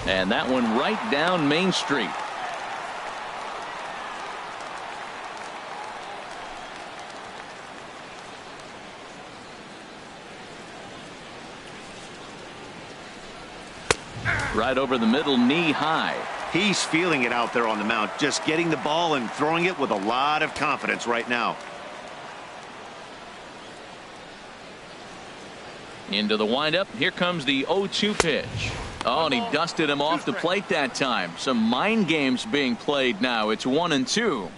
A: And that one right down Main Street. Right over the middle, knee high.
C: He's feeling it out there on the mound, just getting the ball and throwing it with a lot of confidence right now.
A: Into the windup. Here comes the 0-2 pitch. Oh, and he dusted him off the plate that time. Some mind games being played now. It's 1-2.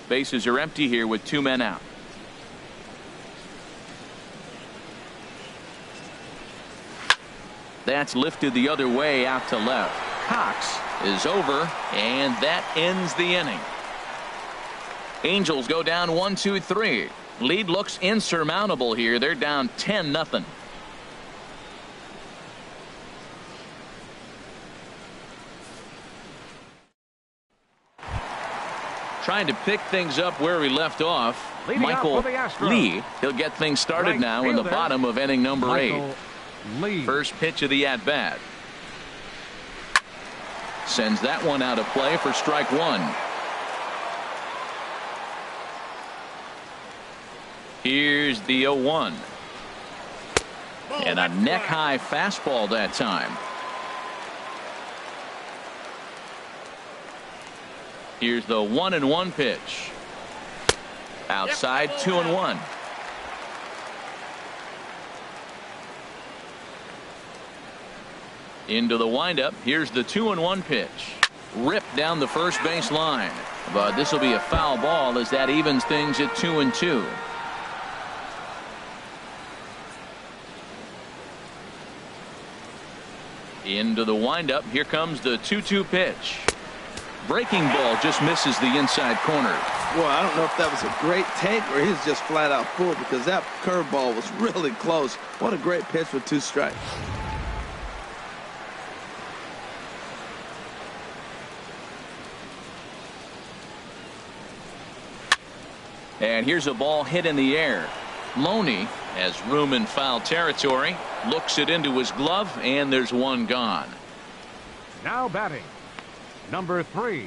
A: Bases are empty here with 2 men out. That's lifted the other way out to left. Cox is over, and that ends the inning. Angels go down 1-2-3. Lead looks insurmountable here. They're down 10-0. Trying to pick things up where we left off. Michael Lee. He'll get things started now in the bottom of inning number 8. First pitch of the at-bat. Sends that one out of play for strike 1. Here's the 0-1. And a neck-high fastball that time. Here's the 1-1 pitch. Outside, 2-1. Into the windup. Here's the 2-1 pitch. Ripped down the first base line. But this will be a foul ball as that evens things at 2-2. Into the windup. Here comes the 2-2 pitch. Breaking ball just misses the inside corner.
B: Well, I don't know if that was a great take or he's just flat out fooled, because that curveball was really close. What a great pitch with 2 strikes.
A: And here's a ball hit in the air. Loney has room in foul territory, looks it into his glove, and there's one gone.
D: Now batting, number 3.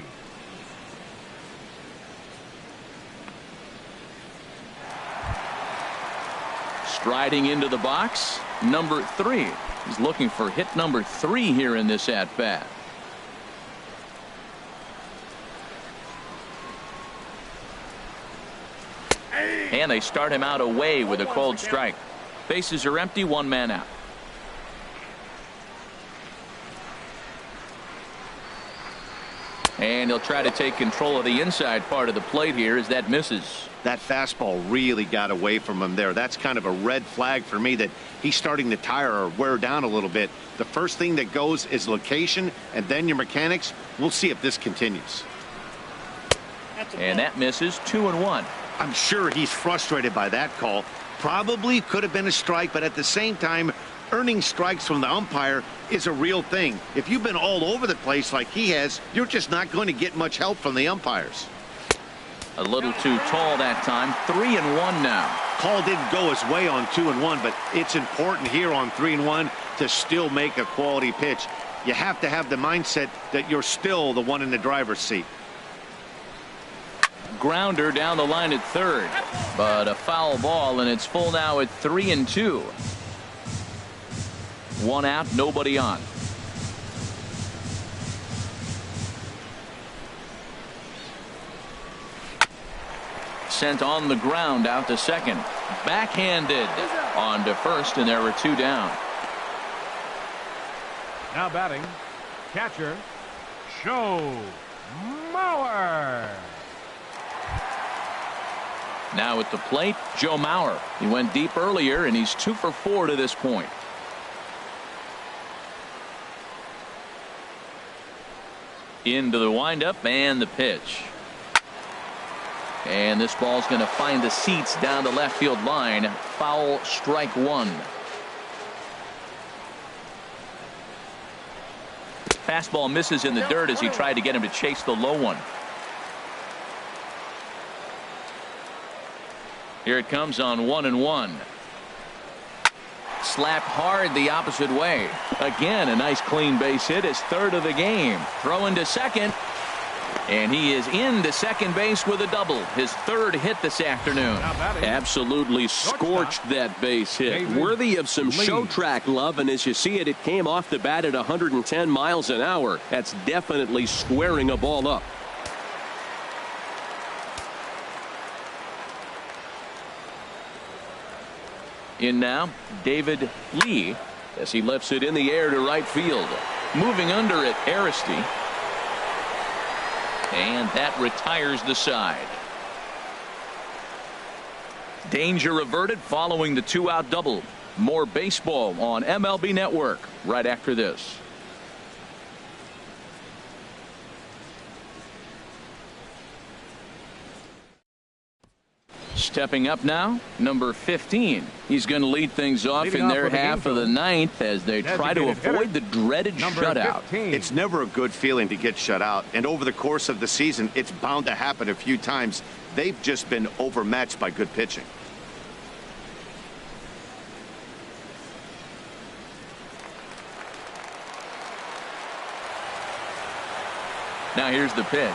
A: Striding into the box, number 3. He's looking for hit number 3 here in this at-bat. And they start him out away with a cold strike. Bases are empty, 1 man out. And he'll try to take control of the inside part of the plate here as that misses.
C: That fastball really got away from him there. That's kind of a red flag for me that he's starting to tire or wear down a little bit. The first thing that goes is location and then your mechanics. We'll see if this continues.
A: And that misses, 2-1.
C: I'm sure he's frustrated by that call. Probably could have been a strike, but at the same time, earning strikes from the umpire is a real thing. If you've been all over the place like he has, you're just not going to get much help from the umpires.
A: A little too tall that time. 3-1 now.
C: Call didn't go his way on 2-1, but it's important here on 3-1 to still make a quality pitch. You have to have the mindset that you're still the one in the driver's seat.
A: Grounder down the line at third, but a foul ball, and it's full now at 3-2. 1 out, nobody on. Sent on the ground out to second. Backhanded on to first, and there were 2 down.
D: Now batting, catcher, Joe Mauer.
A: Now at the plate, Joe Mauer. He went deep earlier, and he's 2 for 4 to this point. Into the windup and the pitch. And this ball's going to find the seats down the left field line. Foul, strike 1. Fastball misses in the dirt as he tried to get him to chase the low one. Here it comes on 1-1. Slapped hard the opposite way. Again, a nice clean base hit, his 3rd of the game. Throwing to second. And he is into second base with a double. His 3rd hit this afternoon.
F: Absolutely scorched that base hit. Worthy of some show track love, and as you see it, it came off the bat at 110 miles an hour. That's definitely squaring a ball up.
A: In now, David Lee, as he lifts it in the air to right field. Moving under it, Aristi. And that retires the side. Danger averted following the 2-out double. More baseball on MLB Network right after this. Stepping up now, number 15. He's going to lead things off in their half of the 9th as they try to avoid the dreaded shutout.
D: 15.
C: It's never a good feeling to get shut out, and over the course of the season, it's bound to happen a few times. They've just been overmatched by good pitching.
A: Now here's the pitch.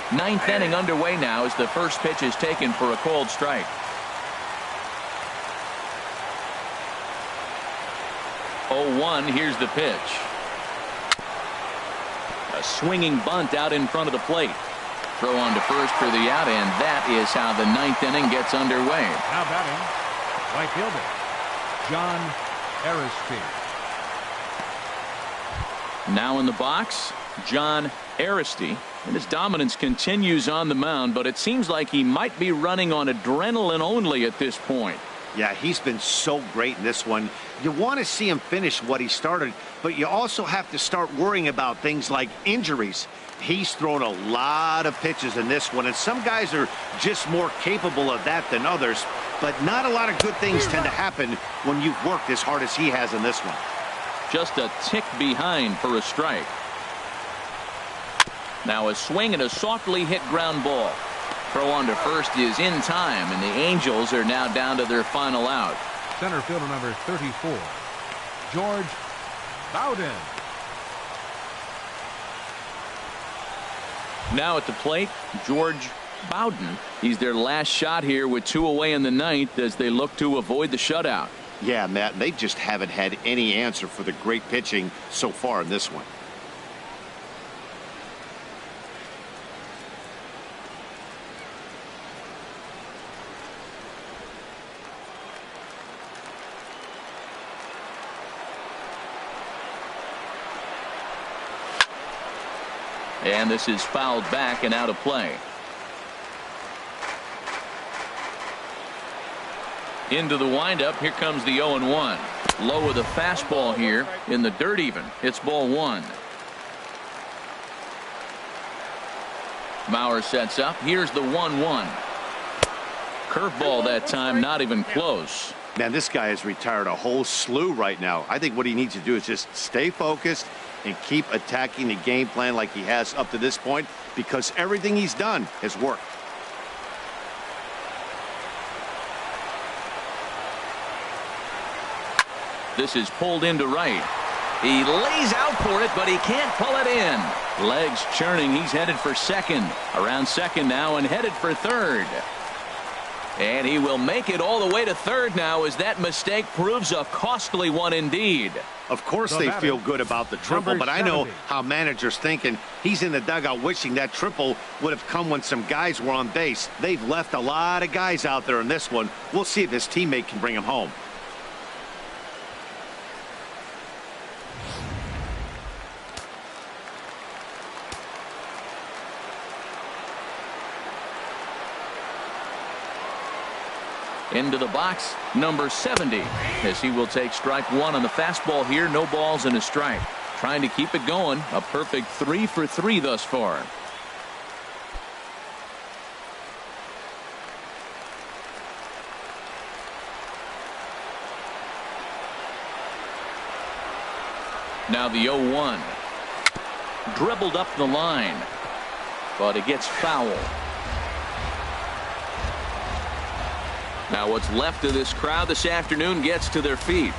A: 9th inning underway now as the first pitch is taken for a cold strike. 0-1. Here's the pitch. A swinging bunt out in front of the plate. Throw on to first for the out, and that is how the ninth inning gets underway.
D: Now batting, right fielder, John Aristide.
A: Now in the box, John Aristide. And his dominance continues on the mound, but it seems like he might be running on adrenaline only at this point.
C: Yeah, he's been so great in this one. You want to see him finish what he started, but you also have to start worrying about things like injuries. He's thrown a lot of pitches in this one, and some guys are just more capable of that than others, but not a lot of good things tend to happen when you've worked as hard as he has in this one.
A: Just a tick behind for a strike. Now a swing and a softly hit ground ball. Throw on to first is in time, and the Angels are now down to their final out.
D: Center fielder number 34, George Bowden.
A: Now at the plate, George Bowden. He's their last shot here with 2 away in the ninth as they look to avoid the shutout.
C: Yeah, Matt, they just haven't had any answer for the great pitching so far in this one.
A: And this is fouled back and out of play. Into the windup. Here comes the 0-1. Low with a fastball here in the dirt even. It's ball 1. Mauer sets up. Here's the 1-1. Curveball that time, not even close.
C: Man, this guy has retired a whole slew right now. I think what he needs to do is just stay focused and keep attacking the game plan like he has up to this point, because everything he's done has worked.
A: This is pulled into right. He lays out for it, but he can't pull it in. Legs churning. He's headed for second. Around second now and headed for third. And he will make it all the way to third now, as that mistake proves a costly one indeed.
C: Of course they feel good about the triple, but I know how managers thinking. He's in the dugout wishing that triple would have come when some guys were on base. They've left a lot of guys out there in this one. We'll see if his teammate can bring him home.
A: Into the box, number 70, as he will take strike 1 on the fastball here. No balls and a strike. Trying to keep it going. A perfect 3 for 3 thus far. Now the 0-1. Dribbled up the line, but it gets foul. Now what's left of this crowd this afternoon gets to their feet.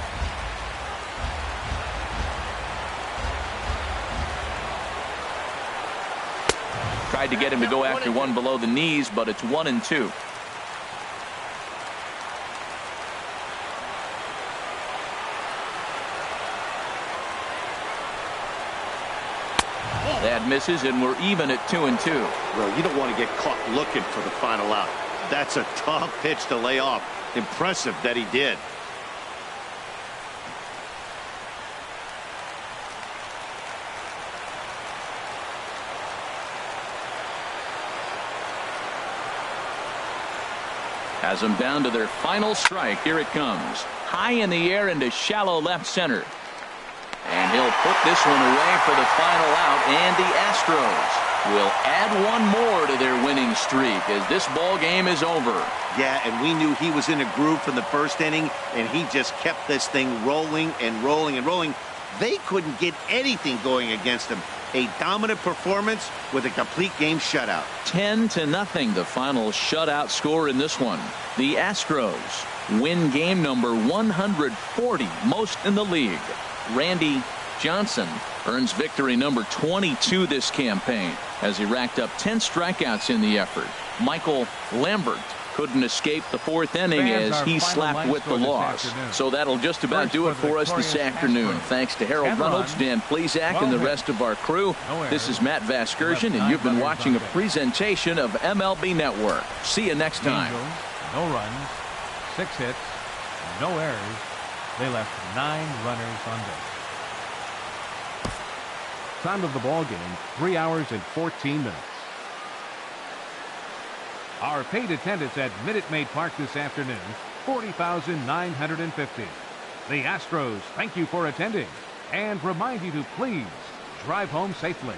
A: Tried to get him to go after one below the knees, but it's 1-2. That misses, and we're even at 2-2.
C: Well, you don't want to get caught looking for the final out. That's a tough pitch to lay off. Impressive that he did.
A: Has them down to their final strike. Here it comes. High in the air into shallow left center. And he'll put this one away for the final out. And the Astros will add one more to their winning streak as this ball game is over.
C: Yeah, and we knew he was in a groove from the first inning, and he just kept this thing rolling and rolling and rolling. They couldn't get anything going against him. A dominant performance with a complete game shutout.
A: 10-0, the final shutout score in this one. The Astros win game number 140, most in the league. Randy Johnson earns victory number 22 this campaign as he racked up 10 strikeouts in the effort. Michael Lambert couldn't escape the fourth inning as he slapped with the loss. So that'll just about do it for us this afternoon. Thanks to Harold Reynolds, Dan Plezak, and the rest of our crew. This is Matt Vasgersian, and you've been watching a presentation of MLB Network. See you next time.
D: No runs, 6 hits, no errors. They left 9 runners on base. Time of the ball game, 3 hours and 14 minutes. Our paid attendance at Minute Maid Park this afternoon, 40,950. The Astros thank you for attending and remind you to please drive home safely.